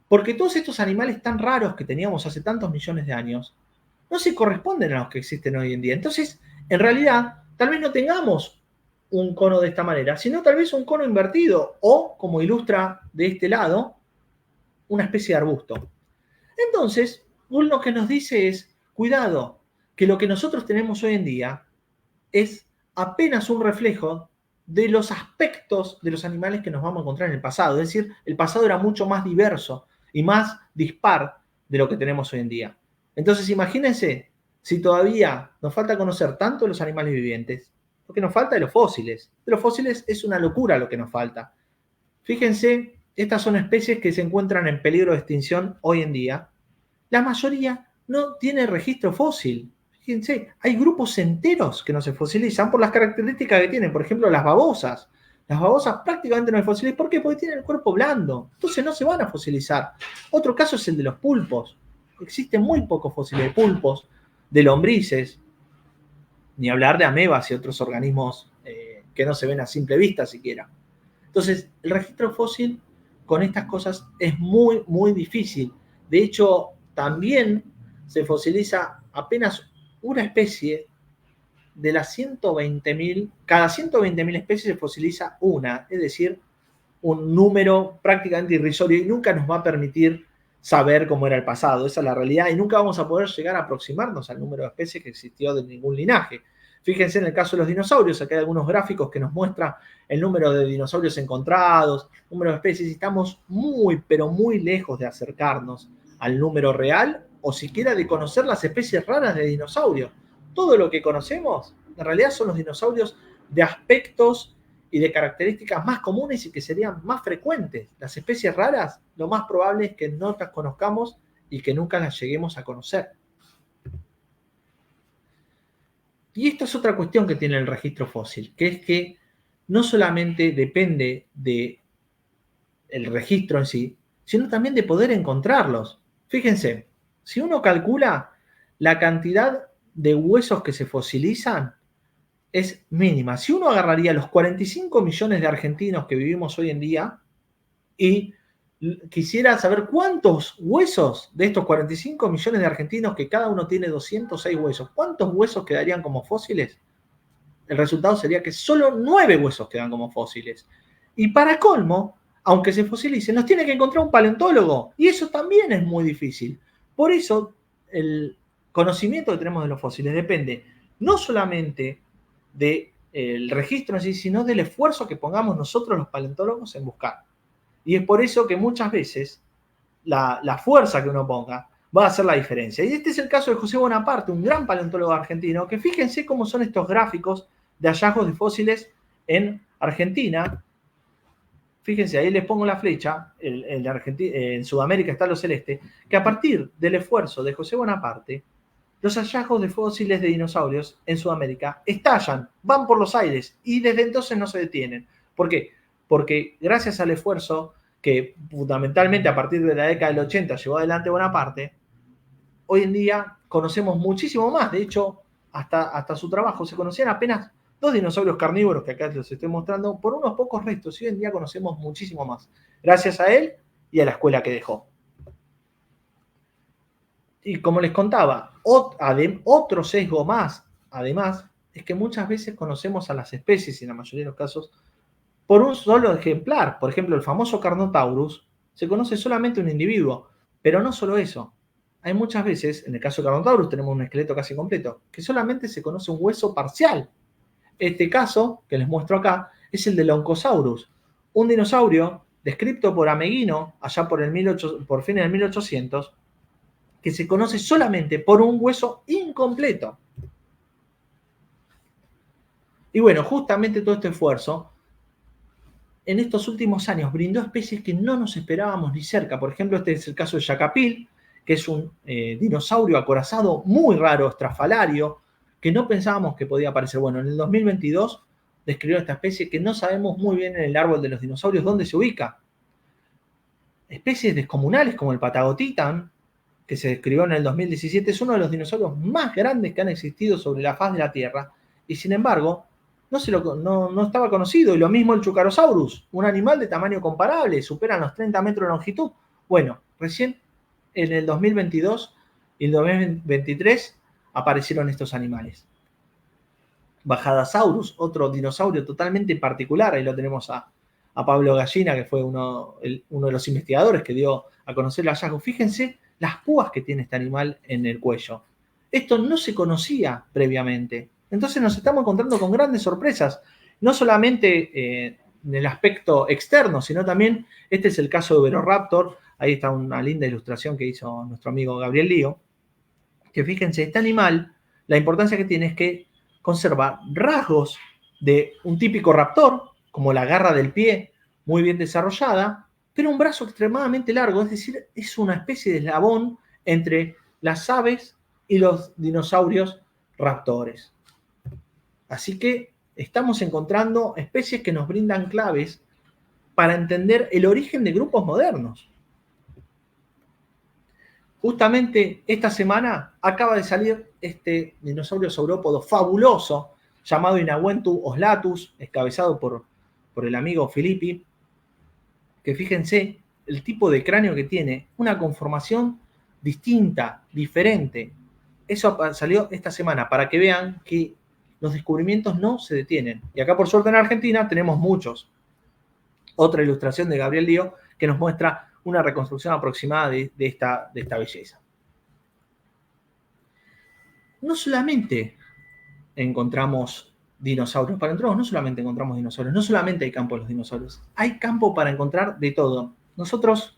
porque todos estos animales tan raros que teníamos hace tantos millones de años no se corresponden a los que existen hoy en día. Entonces, en realidad, tal vez no tengamos un cono de esta manera, sino tal vez un cono invertido o, como ilustra de este lado, una especie de arbusto. Entonces, lo que nos dice es, cuidado, que lo que nosotros tenemos hoy en día es apenas un reflejo de los aspectos de los animales que nos vamos a encontrar en el pasado. Es decir, el pasado era mucho más diverso y más dispar de lo que tenemos hoy en día. Entonces, imagínense si todavía nos falta conocer tanto de los animales vivientes, lo que nos falta de los fósiles. De los fósiles es una locura lo que nos falta. Fíjense, estas son especies que se encuentran en peligro de extinción hoy en día. La mayoría no tiene registro fósil. Fíjense, hay grupos enteros que no se fosilizan por las características que tienen. Por ejemplo, las babosas. Las babosas prácticamente no hay fósiles. ¿Por qué? Porque tienen el cuerpo blando. Entonces no se van a fosilizar. Otro caso es el de los pulpos. Existen muy pocos fósiles de pulpos, de lombrices, ni hablar de amebas y otros organismos que no se ven a simple vista siquiera. Entonces, el registro fósil con estas cosas es muy, muy difícil. De hecho, también se fosiliza apenas una especie de las 120.000, cada 120.000 especies se fosiliza una, es decir, un número prácticamente irrisorio y nunca nos va a permitir saber cómo era el pasado. Esa es la realidad y nunca vamos a poder llegar a aproximarnos al número de especies que existió de ningún linaje. Fíjense en el caso de los dinosaurios, acá hay algunos gráficos que nos muestran el número de dinosaurios encontrados, número de especies, y estamos muy, pero muy lejos de acercarnos al número real o siquiera de conocer las especies raras de dinosaurios. Todo lo que conocemos, en realidad, son los dinosaurios de aspectos y de características más comunes y que serían más frecuentes. Las especies raras, lo más probable es que no las conozcamos y que nunca las lleguemos a conocer. Y esta es otra cuestión que tiene el registro fósil, que es que no solamente depende del registro en sí, sino también de poder encontrarlos. Fíjense, si uno calcula la cantidad de huesos que se fosilizan, es mínima. Si uno agarraría los 45 millones de argentinos que vivimos hoy en día y quisiera saber cuántos huesos de estos 45 millones de argentinos, que cada uno tiene 206 huesos, ¿cuántos huesos quedarían como fósiles? El resultado sería que solo 9 huesos quedan como fósiles. Y para colmo, aunque se fosilicen, nos tiene que encontrar un paleontólogo. Y eso también es muy difícil. Por eso, el conocimiento que tenemos de los fósiles depende no solamente del registro en sí, sino del esfuerzo que pongamos nosotros los paleontólogos en buscar. Y es por eso que muchas veces la fuerza que uno ponga va a hacer la diferencia. Y este es el caso de José Bonaparte, un gran paleontólogo argentino, que fíjense cómo son estos gráficos de hallazgos de fósiles en Argentina. fíjense, ahí les pongo la flecha, en Sudamérica está lo celeste, que a partir del esfuerzo de José Bonaparte, los hallazgos de fósiles de dinosaurios en Sudamérica estallan, van por los aires y desde entonces no se detienen. ¿Por qué? Porque gracias al esfuerzo que fundamentalmente a partir de la década del 80 llevó adelante Bonaparte, hoy en día conocemos muchísimo más. De hecho, hasta su trabajo se conocían apenas 2 dinosaurios carnívoros que acá les estoy mostrando por unos pocos restos y hoy en día conocemos muchísimo más. Gracias a él y a la escuela que dejó. Y como les contaba, otro sesgo más, además, es que muchas veces conocemos a las especies, y en la mayoría de los casos, por un solo ejemplar. Por ejemplo, el famoso Carnotaurus, se conoce solamente un individuo, pero no solo eso. Hay muchas veces, en el caso de Carnotaurus tenemos un esqueleto casi completo, que solamente se conoce un hueso parcial. Este caso, que les muestro acá, es el del Oncosaurus, un dinosaurio descrito por Ameghino allá por fines del 1800, que se conoce solamente por un hueso incompleto. Y bueno, justamente todo este esfuerzo en estos últimos años brindó especies que no nos esperábamos ni cerca. Por ejemplo, este es el caso de Yacapil, que es un dinosaurio acorazado muy raro, estrafalario, que no pensábamos que podía aparecer. Bueno, en el 2022 describió esta especie que no sabemos muy bien en el árbol de los dinosaurios dónde se ubica. Especies descomunales como el Patagotitan, que se describió en el 2017, es uno de los dinosaurios más grandes que han existido sobre la faz de la Tierra, y sin embargo, no estaba conocido. Y lo mismo el Chucarosaurus, un animal de tamaño comparable, superan los 30 metros de longitud. Bueno, recién en el 2022 y el 2023 aparecieron estos animales. Bajadasaurus, otro dinosaurio totalmente particular, ahí lo tenemos a Pablo Gallina, que fue uno de los investigadores que dio a conocer el hallazgo. Fíjense las púas que tiene este animal en el cuello. Esto no se conocía previamente. Entonces nos estamos encontrando con grandes sorpresas, no solamente en el aspecto externo, sino también, este es el caso de Velociraptor, ahí está una linda ilustración que hizo nuestro amigo Gabriel Lío, que fíjense, este animal, la importancia que tiene es que conserva rasgos de un típico raptor, como la garra del pie muy bien desarrollada, pero un brazo extremadamente largo, es decir, es una especie de eslabón entre las aves y los dinosaurios raptores. Así que estamos encontrando especies que nos brindan claves para entender el origen de grupos modernos. Justamente esta semana acaba de salir este dinosaurio saurópodo fabuloso llamado Inawentu oslatus, escabezado por el amigo Filippi, que fíjense el tipo de cráneo que tiene, una conformación distinta, diferente. Eso salió esta semana para que vean que los descubrimientos no se detienen. Y acá, por suerte, en Argentina tenemos muchos. Otra ilustración de Gabriel Lío que nos muestra una reconstrucción aproximada de esta belleza. No solamente encontramos dinosaurios paleontólogos, no solamente encontramos dinosaurios, no solamente hay campo de los dinosaurios, hay campo para encontrar de todo. Nosotros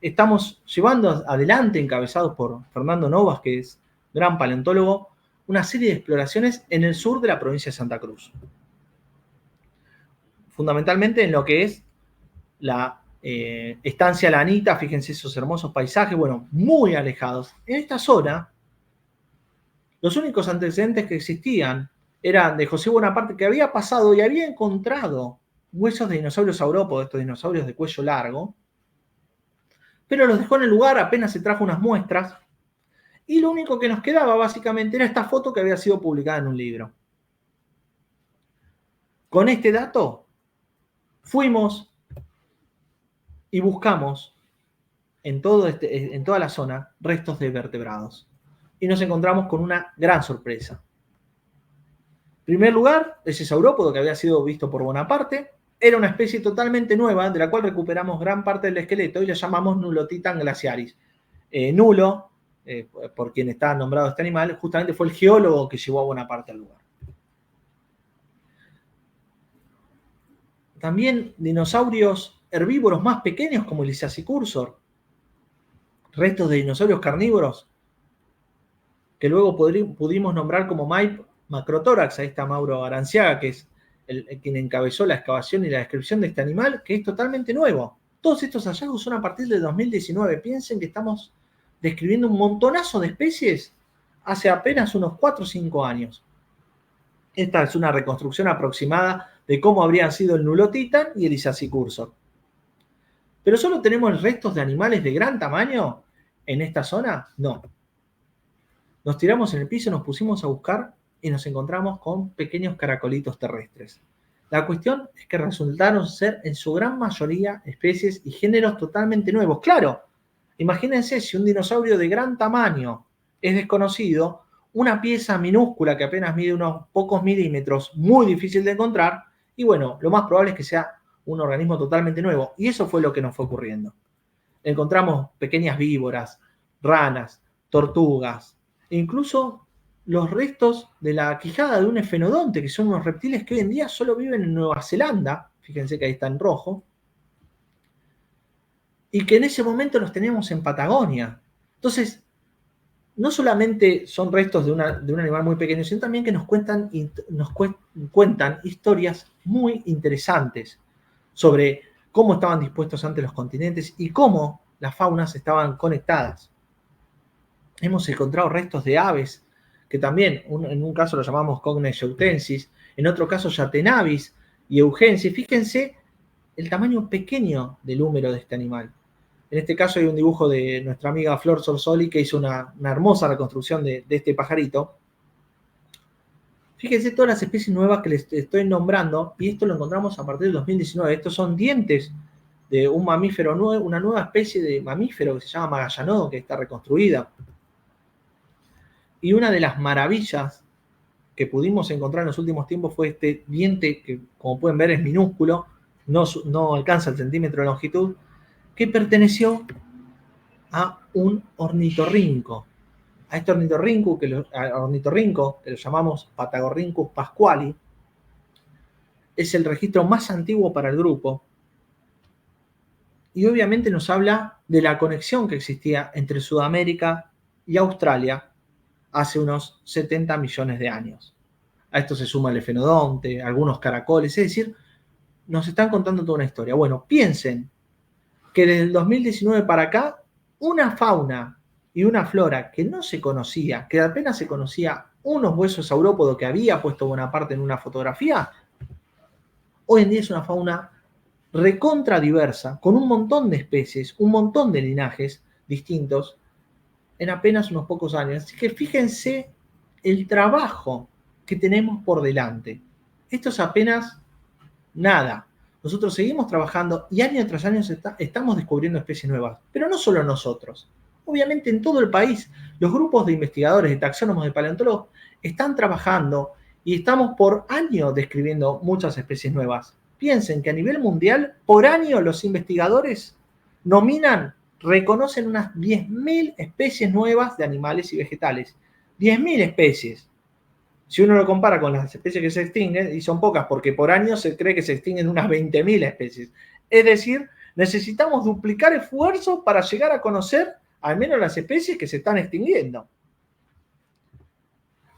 estamos llevando adelante, encabezados por Fernando Novas, que es gran paleontólogo, una serie de exploraciones en el sur de la provincia de Santa Cruz. Fundamentalmente en lo que es la estancia Lanita, fíjense esos hermosos paisajes, bueno, muy alejados. En esta zona, los únicos antecedentes que existían eran de José Bonaparte, que había pasado y había encontrado huesos de dinosaurios saurópodos, estos dinosaurios de cuello largo, pero los dejó en el lugar, apenas se trajo unas muestras, y lo único que nos quedaba básicamente era esta foto que había sido publicada en un libro. Con este dato, fuimos y buscamos en toda la zona restos de vertebrados. Y nos encontramos con una gran sorpresa. En primer lugar, ese saurópodo que había sido visto por Bonaparte era una especie totalmente nueva, de la cual recuperamos gran parte del esqueleto y la llamamos Nulotitan glaciaris. Nulo, por quien está nombrado este animal, justamente fue el geólogo que llevó a Bonaparte al lugar. También dinosaurios herbívoros más pequeños como el Isacicursor, restos de dinosaurios carnívoros que luego pudimos nombrar como Macrotórax. Ahí está Mauro Aranciaga, que es quien encabezó la excavación y la descripción de este animal, que es totalmente nuevo. Todos estos hallazgos son a partir de 2019. Piensen que estamos describiendo un montonazo de especies hace apenas unos 4 o 5 años. Esta es una reconstrucción aproximada de cómo habrían sido el Nulotitan y el Isacicurso. ¿Pero solo tenemos restos de animales de gran tamaño en esta zona? No. Nos tiramos en el piso, nos pusimos a buscar y nos encontramos con pequeños caracolitos terrestres. La cuestión es que resultaron ser en su gran mayoría especies y géneros totalmente nuevos. Claro, imagínense si un dinosaurio de gran tamaño es desconocido, una pieza minúscula que apenas mide unos pocos milímetros, muy difícil de encontrar, y bueno, lo más probable es que sea un organismo totalmente nuevo. Y eso fue lo que nos fue ocurriendo. Encontramos pequeñas víboras, ranas, tortugas, e incluso los restos de la quijada de un efenodonte, que son unos reptiles que hoy en día solo viven en Nueva Zelanda, fíjense que ahí está en rojo, y que en ese momento los teníamos en Patagonia. Entonces, no solamente son restos de un animal muy pequeño, sino también que nos cuentan historias muy interesantes sobre cómo estaban dispuestos antes los continentes y cómo las faunas estaban conectadas. Hemos encontrado restos de aves, que también en un caso lo llamamos Cognes eutensis, en otro caso Yatenavis y Eugensis. Fíjense el tamaño pequeño del húmero de este animal. En este caso hay un dibujo de nuestra amiga Flor Sorsoli que hizo una hermosa reconstrucción de este pajarito. Fíjense todas las especies nuevas que les estoy nombrando, y esto lo encontramos a partir del 2019. Estos son dientes de un mamífero nuevo, una nueva especie de mamífero que se llama Magallanodo, que está reconstruida. Y una de las maravillas que pudimos encontrar en los últimos tiempos fue este diente que, como pueden ver, es minúsculo, no alcanza el centímetro de longitud, que perteneció a un ornitorrinco. A este ornitorrinco, que lo llamamos Patagorhynchus pasquali, es el registro más antiguo para el grupo, y obviamente nos habla de la conexión que existía entre Sudamérica y Australia hace unos 70 millones de años. A esto se suma el efenodonte, algunos caracoles, es decir, nos están contando toda una historia. Bueno, piensen que desde el 2019 para acá, una fauna y una flora que no se conocía, que apenas se conocía unos huesos saurópodos que había puesto Bonaparte en una fotografía, hoy en día es una fauna recontra diversa, con un montón de especies, un montón de linajes distintos en apenas unos pocos años. Así que fíjense el trabajo que tenemos por delante. Esto es apenas nada. Nosotros seguimos trabajando y año tras año estamos descubriendo especies nuevas, pero no solo nosotros. Obviamente en todo el país los grupos de investigadores, de taxónomos, de paleontólogos están trabajando y estamos por año describiendo muchas especies nuevas. Piensen que a nivel mundial, por año los investigadores reconocen unas 10.000 especies nuevas de animales y vegetales. 10.000 especies. Si uno lo compara con las especies que se extinguen, y son pocas porque por año se cree que se extinguen unas 20.000 especies. Es decir, necesitamos duplicar esfuerzos para llegar a conocer al menos las especies que se están extinguiendo.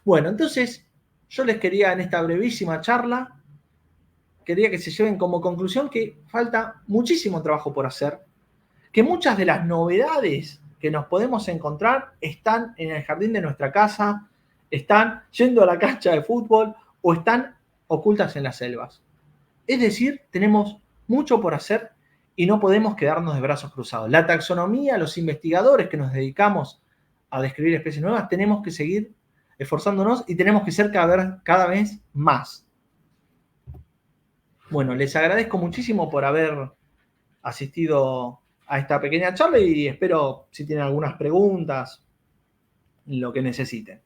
Bueno, entonces yo les quería en esta brevísima charla, quería que se lleven como conclusión que falta muchísimo trabajo por hacer, que muchas de las novedades que nos podemos encontrar están en el jardín de nuestra casa, están yendo a la cancha de fútbol o están ocultas en las selvas. Es decir, tenemos mucho por hacer y no podemos quedarnos de brazos cruzados. La taxonomía, los investigadores que nos dedicamos a describir especies nuevas, tenemos que seguir esforzándonos y tenemos que ser cada vez más. Bueno, les agradezco muchísimo por haber asistido a esta pequeña charla y espero si tienen algunas preguntas, lo que necesiten.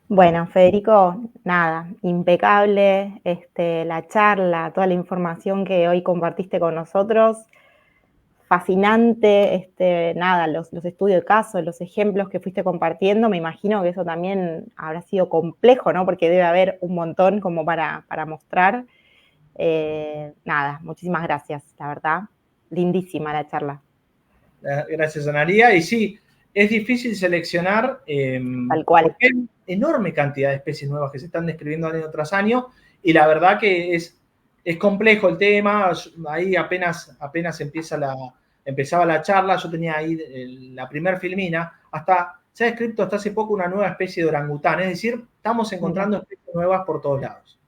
Bueno, Federico, nada, impecable la charla, toda la información que hoy compartiste con nosotros, fascinante, nada, los estudios de caso, los ejemplos que fuiste compartiendo, me imagino que eso también habrá sido complejo, ¿no? Porque debe haber un montón como para mostrar. Nada, muchísimas gracias, la verdad, lindísima la charla. Gracias, Analía, y sí, es difícil seleccionar Tal cual. Porque enorme cantidad de especies nuevas que se están describiendo año tras año, y la verdad que es complejo el tema. Ahí apenas empezaba la charla, yo tenía ahí la primer filmina, se ha descrito hasta hace poco una nueva especie de orangután, es decir, estamos encontrando especies nuevas por todos lados.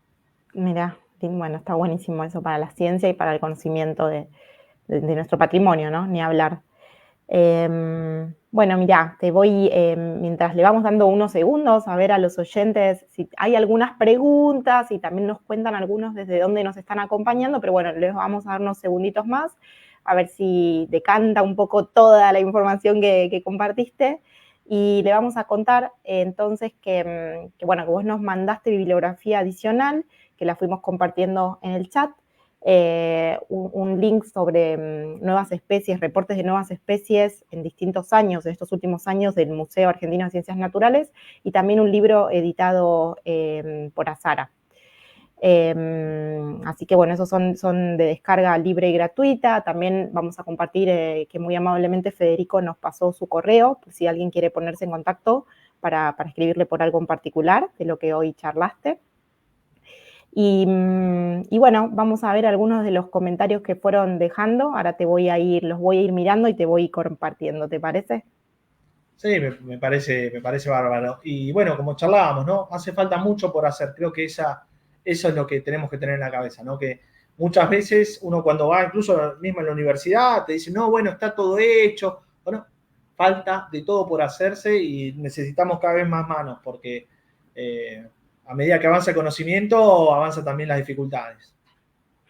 Mira, bueno, está buenísimo eso para la ciencia y para el conocimiento de nuestro patrimonio, ¿no? Ni hablar. Bueno, mirá, te voy, mientras le vamos dando unos segundos a ver a los oyentes si hay algunas preguntas y también nos cuentan algunos desde dónde nos están acompañando, pero bueno, les vamos a dar unos segunditos más a ver si decanta un poco toda la información que compartiste. Y le vamos a contar entonces que vos nos mandaste bibliografía adicional, que la fuimos compartiendo en el chat. Un link sobre nuevas especies, reportes de nuevas especies en distintos años, en estos últimos años, del Museo Argentino de Ciencias Naturales, y también un libro editado por Azara. Así que bueno, esos son de descarga libre y gratuita. También vamos a compartir que muy amablemente Federico nos pasó su correo, por si alguien quiere ponerse en contacto para escribirle por algo en particular de lo que hoy charlaste. Y bueno, vamos a ver algunos de los comentarios que fueron dejando. Ahora los voy a ir mirando y te voy compartiendo, ¿te parece? Sí, me parece bárbaro. Y bueno, como charlábamos, ¿no? Hace falta mucho por hacer. Creo que eso es lo que tenemos que tener en la cabeza, ¿no? Que muchas veces uno cuando va, incluso mismo en la universidad, te dice, no, bueno, está todo hecho. Bueno, falta de todo por hacerse y necesitamos cada vez más manos porque a medida que avanza el conocimiento, avanzan también las dificultades.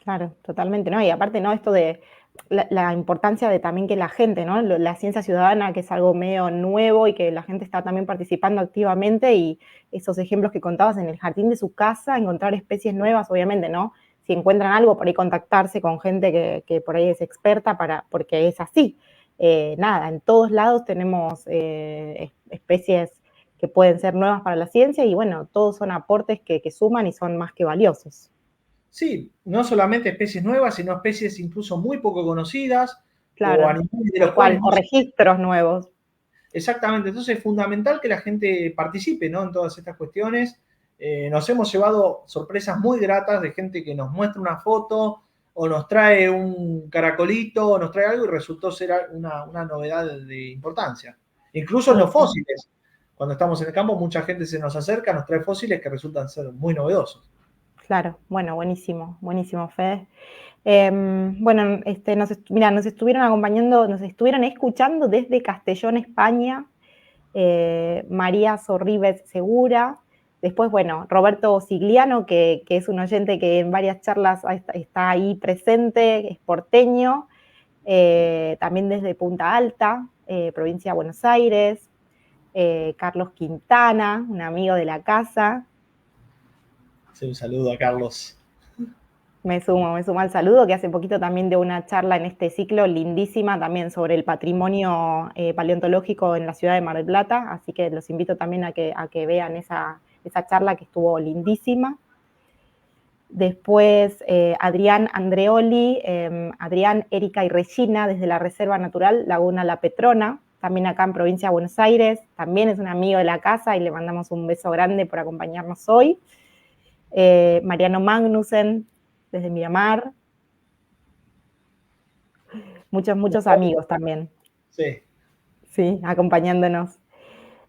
Claro, totalmente, ¿no? Y aparte, ¿no? Esto de la importancia de también que la gente, ¿no? La ciencia ciudadana, que es algo medio nuevo y que la gente está también participando activamente, y esos ejemplos que contabas en el jardín de su casa, encontrar especies nuevas, obviamente, ¿no? Si encuentran algo, por ahí contactarse con gente que por ahí es experta, porque es así. Nada, en todos lados tenemos especies que pueden ser nuevas para la ciencia y bueno, todos son aportes que suman y son más que valiosos. Sí, no solamente especies nuevas, sino especies incluso muy poco conocidas o Claro, animales de tal los cuales cual, no o se... registros nuevos. Exactamente, entonces es fundamental que la gente participe, ¿no? En todas estas cuestiones. Nos hemos llevado sorpresas muy gratas de gente que nos muestra una foto o nos trae un caracolito o nos trae algo y resultó ser una novedad de importancia. Incluso en Sí, los fósiles. Cuando estamos en el campo, mucha gente se nos acerca, nos trae fósiles que resultan ser muy novedosos. claro. Bueno, buenísimo, buenísimo, Fede. Bueno, mira, nos estuvieron acompañando, nos estuvieron escuchando desde Castellón, España, María Sorribes Segura. Después, bueno, Roberto Sigliano, que es un oyente que en varias charlas está ahí presente, es porteño, también desde Punta Alta, provincia de Buenos Aires. Carlos Quintana, un amigo de la casa. Sí, un saludo a Carlos. Me sumo al saludo, que hace poquito también dio una charla en este ciclo lindísima también sobre el patrimonio paleontológico en la ciudad de Mar del Plata, así que los invito también a que vean esa charla que estuvo lindísima. Después Adrián Andreoli, Adrián, Erika y Regina desde la Reserva Natural Laguna La Petrona, también acá en provincia de Buenos Aires, también es un amigo de la casa y le mandamos un beso grande por acompañarnos hoy. Mariano Magnussen desde Miramar, muchos amigos también, Sí. sí, acompañándonos.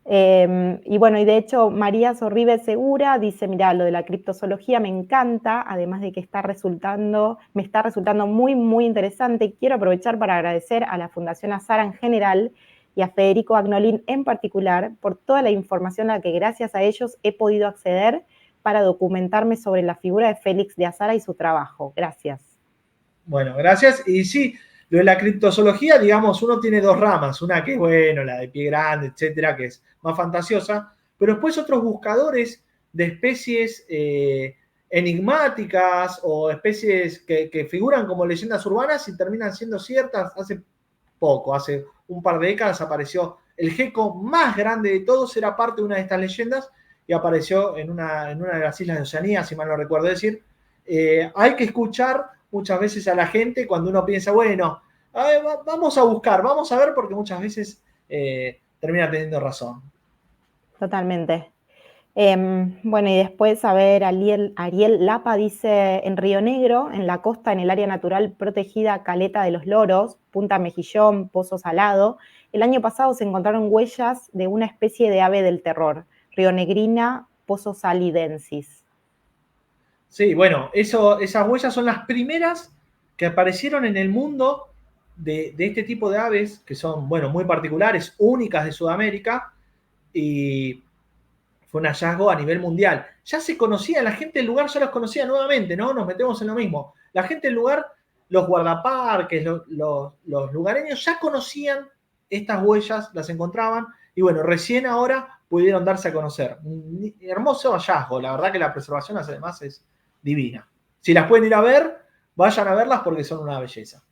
Y bueno, y de hecho María Sorribes Segura dice, mira, lo de la criptozoología me encanta, además de que me está resultando muy, muy interesante. Quiero aprovechar para agradecer a la Fundación Azara en general y a Federico Agnolin en particular por toda la información a la que gracias a ellos he podido acceder para documentarme sobre la figura de Félix de Azara y su trabajo. Gracias. Bueno, gracias. Y sí, lo de la criptozoología, digamos, uno tiene dos ramas, una que es, bueno, la de pie grande, etcétera, que es más fantasiosa, pero después otros buscadores de especies enigmáticas o especies que figuran como leyendas urbanas y terminan siendo ciertas. Hace un par de décadas apareció el gecko más grande de todos, era parte de una de estas leyendas y apareció en una de las islas de Oceanía, si mal no recuerdo decir. Hay que escuchar muchas veces a la gente cuando uno piensa, bueno, a ver, vamos a buscar, vamos a ver, porque muchas veces termina teniendo razón. Totalmente. Bueno, y después, a ver, Ariel Lapa dice, en Río Negro, en la costa, en el área natural protegida Caleta de los Loros, Punta Mejillón, Pozo Salado, el año pasado se encontraron huellas de una especie de ave del terror, rionegrina Pozo salidensis. Sí, bueno, esas huellas son las primeras que aparecieron en el mundo de este tipo de aves, que son, bueno, muy particulares, únicas de Sudamérica, y fue un hallazgo a nivel mundial. Ya se conocía, la gente del lugar ya los conocía nuevamente, ¿no? Nos metemos en lo mismo. La gente del lugar, los guardaparques, los lugareños ya conocían estas huellas, las encontraban, y bueno, recién ahora pudieron darse a conocer. Un hermoso hallazgo, la verdad que la preservación además es divina. Si las pueden ir a ver, vayan a verlas porque son una belleza.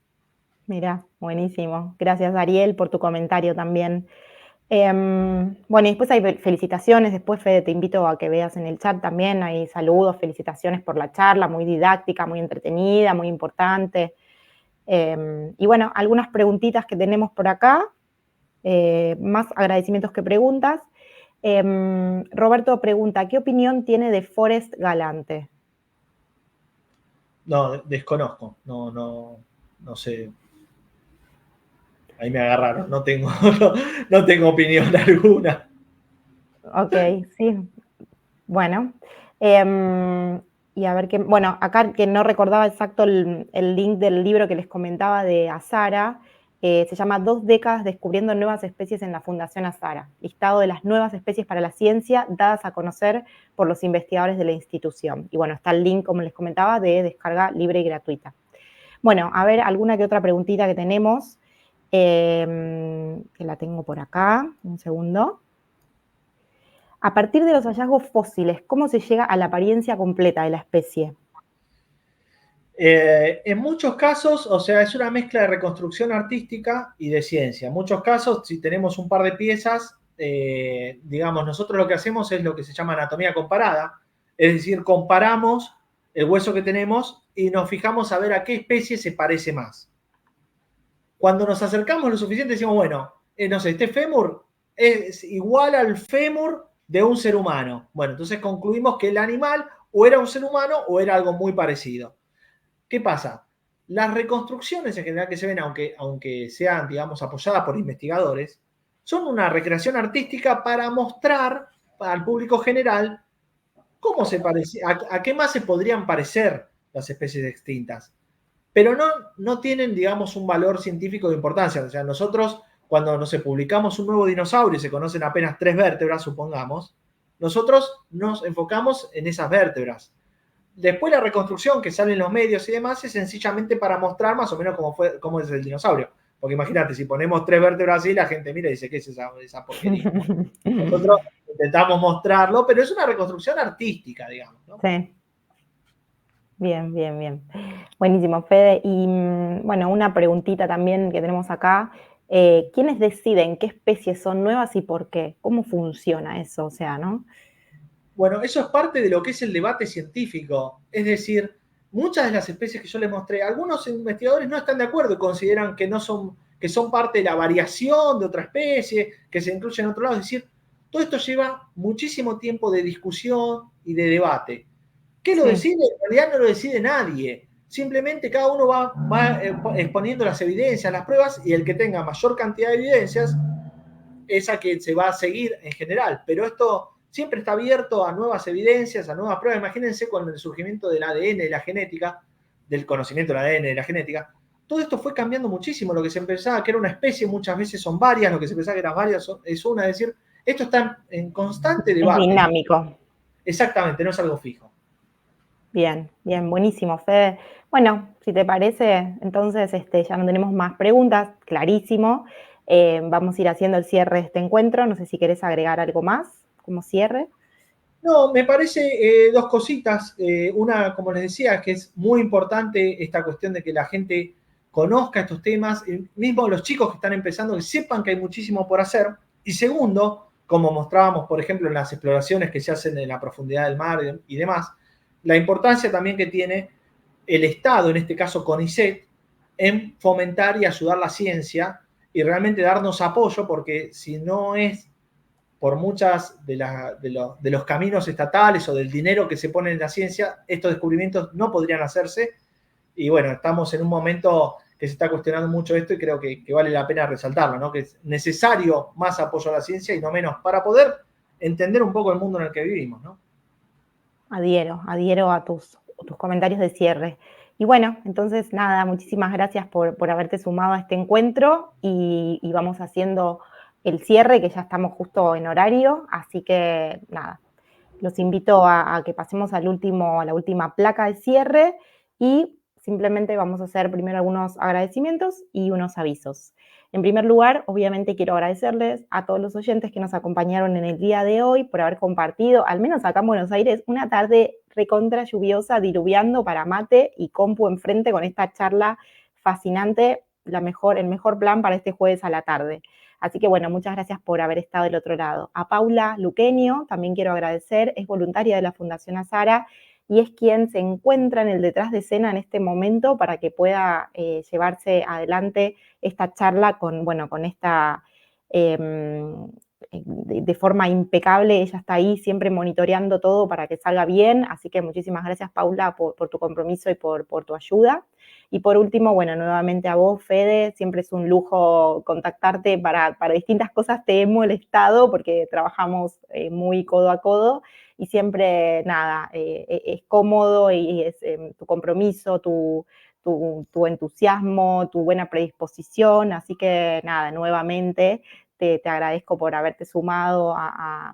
Mira, buenísimo. Gracias, Ariel, por tu comentario también. Bueno, y después hay felicitaciones, después Fede te invito a que veas en el chat también, hay saludos, felicitaciones por la charla, muy didáctica, muy entretenida, muy importante. Y bueno, algunas preguntitas que tenemos por acá, más agradecimientos que preguntas. Roberto pregunta, ¿qué opinión tiene de Forrest Galante? No, desconozco, no sé. Ahí me agarraron, no tengo opinión alguna. Ok, sí. Bueno. Y a ver qué. Bueno, acá que no recordaba exacto el link del libro que les comentaba de Azara, se llama 2 décadas descubriendo nuevas especies en la Fundación Azara, listado de las nuevas especies para la ciencia dadas a conocer por los investigadores de la institución. Y bueno, está el link, como les comentaba, de descarga libre y gratuita. Bueno, a ver, alguna que otra preguntita que tenemos, que la tengo por acá, un segundo. A partir de los hallazgos fósiles, ¿cómo se llega a la apariencia completa de la especie? En muchos casos, o sea, es una mezcla de reconstrucción artística y de ciencia. En muchos casos, si tenemos un par de piezas, digamos, nosotros lo que hacemos es lo que se llama anatomía comparada, es decir, comparamos el hueso que tenemos y nos fijamos a ver a qué especie se parece más. Cuando nos acercamos lo suficiente, decimos, bueno, no sé, este fémur es igual al fémur de un ser humano. Bueno, entonces concluimos que el animal o era un ser humano o era algo muy parecido. ¿Qué pasa? Las reconstrucciones en general que se ven, aunque sean, digamos, apoyadas por investigadores, son una recreación artística para mostrar al público general cómo se parece, a qué más se podrían parecer las especies extintas. Pero no tienen, digamos, un valor científico de importancia. O sea, nosotros, cuando, no sé, publicamos un nuevo dinosaurio y se conocen apenas 3 vértebras, supongamos, nosotros nos enfocamos en esas vértebras. Después la reconstrucción que sale en los medios y demás es sencillamente para mostrar más o menos cómo es el dinosaurio. Porque imagínate, si ponemos 3 vértebras así, la gente mira y dice, ¿qué es esa porquería? Nosotros intentamos mostrarlo, pero es una reconstrucción artística, digamos, ¿no? Sí. Bien, bien, bien. Buenísimo, Fede. Y bueno, una preguntita también que tenemos acá. ¿Quiénes deciden qué especies son nuevas y por qué? ¿Cómo funciona eso? O sea, ¿no? Bueno, eso es parte de lo que es el debate científico. Es decir, muchas de las especies que yo les mostré, algunos investigadores no están de acuerdo y consideran que que son parte de la variación de otra especie, que se incluye en otro lado. Es decir, todo esto lleva muchísimo tiempo de discusión y de debate. ¿Qué lo Sí. decide? En realidad no lo decide nadie. Simplemente cada uno va exponiendo las evidencias, las pruebas, y el que tenga mayor cantidad de evidencias es a quien se va a seguir en general. Pero esto siempre está abierto a nuevas evidencias, a nuevas pruebas. Imagínense con el surgimiento del ADN y la genética, del conocimiento del ADN y la genética, todo esto fue cambiando muchísimo. Lo que se pensaba que era una especie, muchas veces son varias, lo que se pensaba que eran varias es una. Es decir, esto está en constante Es debate. dinámico. Exactamente, no es algo fijo. Bien, bien, buenísimo, Fede. Bueno, si te parece, entonces ya no tenemos más preguntas, clarísimo. Vamos a ir haciendo el cierre de este encuentro. No sé si querés agregar algo más como cierre. No, me parece dos cositas. Una, como les decía, que es muy importante esta cuestión de que la gente conozca estos temas, mismo los chicos que están empezando, que sepan que hay muchísimo por hacer. Y segundo, como mostrábamos, por ejemplo, en las exploraciones que se hacen en la profundidad del mar y demás, la importancia también que tiene el Estado, en este caso CONICET, en fomentar y ayudar la ciencia y realmente darnos apoyo, porque si no es por muchas de los caminos estatales o del dinero que se pone en la ciencia, estos descubrimientos no podrían hacerse. Y bueno, estamos en un momento que se está cuestionando mucho esto y creo que vale la pena resaltarlo, ¿no? Que es necesario más apoyo a la ciencia y no menos para poder entender un poco el mundo en el que vivimos, ¿no? Adhiero a tus comentarios de cierre. Y bueno, entonces nada, muchísimas gracias por haberte sumado a este encuentro y vamos haciendo el cierre, que ya estamos justo en horario, así que nada, los invito a que pasemos a la última placa de cierre y simplemente vamos a hacer primero algunos agradecimientos y unos avisos. En primer lugar, obviamente quiero agradecerles a todos los oyentes que nos acompañaron en el día de hoy por haber compartido, al menos acá en Buenos Aires, una tarde recontra lluviosa, diluviando para mate y compu enfrente con esta charla fascinante, el mejor plan para este jueves a la tarde. Así que bueno, muchas gracias por haber estado del otro lado. A Paula Luqueño también quiero agradecer, es voluntaria de la Fundación Azara y es quien se encuentra en el detrás de escena en este momento para que pueda llevarse adelante esta charla con esta... de forma impecable, ella está ahí siempre monitoreando todo para que salga bien, así que muchísimas gracias Paula por tu compromiso y por tu ayuda. Y por último, bueno, nuevamente a vos, Fede, siempre es un lujo contactarte para distintas cosas, te he molestado porque trabajamos muy codo a codo y siempre, nada, es cómodo y es tu compromiso, tu entusiasmo, tu buena predisposición, así que nada, nuevamente te agradezco por haberte sumado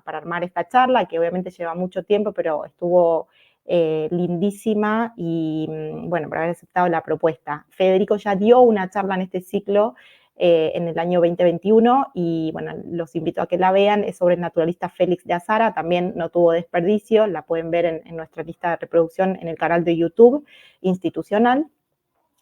para armar esta charla, que obviamente lleva mucho tiempo, pero estuvo lindísima y bueno, por haber aceptado la propuesta. Federico ya dio una charla en este ciclo en el año 2021 y bueno, los invito a que la vean, es sobre el naturalista Félix de Azara, también no tuvo desperdicio, la pueden ver en nuestra lista de reproducción en el canal de YouTube institucional.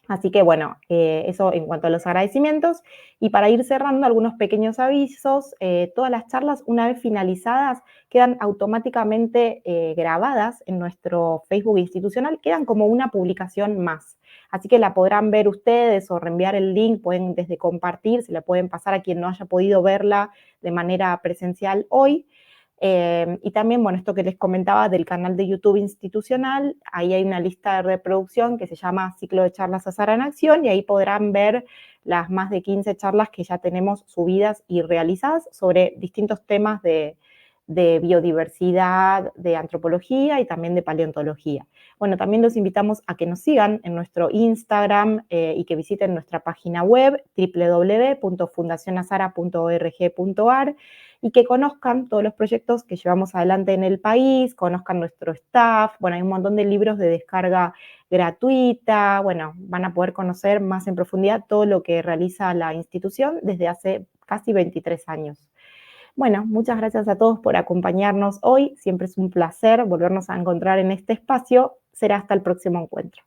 Así que bueno, eso en cuanto a los agradecimientos. Y para ir cerrando, algunos pequeños avisos. Todas las charlas, una vez finalizadas, quedan automáticamente grabadas en nuestro Facebook institucional, quedan como una publicación más. Así que la podrán ver ustedes o reenviar el link, pueden desde compartir, se la pueden pasar a quien no haya podido verla de manera presencial hoy. Y también, bueno, esto que les comentaba del canal de YouTube institucional, ahí hay una lista de reproducción que se llama Ciclo de Charlas Azara en Acción y ahí podrán ver las más de 15 charlas que ya tenemos subidas y realizadas sobre distintos temas de biodiversidad, de antropología y también de paleontología. Bueno, también los invitamos a que nos sigan en nuestro Instagram y que visiten nuestra página web www.fundacionazara.org.ar y que conozcan todos los proyectos que llevamos adelante en el país, conozcan nuestro staff, bueno, hay un montón de libros de descarga gratuita, bueno, van a poder conocer más en profundidad todo lo que realiza la institución desde hace casi 23 años. Bueno, muchas gracias a todos por acompañarnos hoy, siempre es un placer volvernos a encontrar en este espacio, será hasta el próximo encuentro.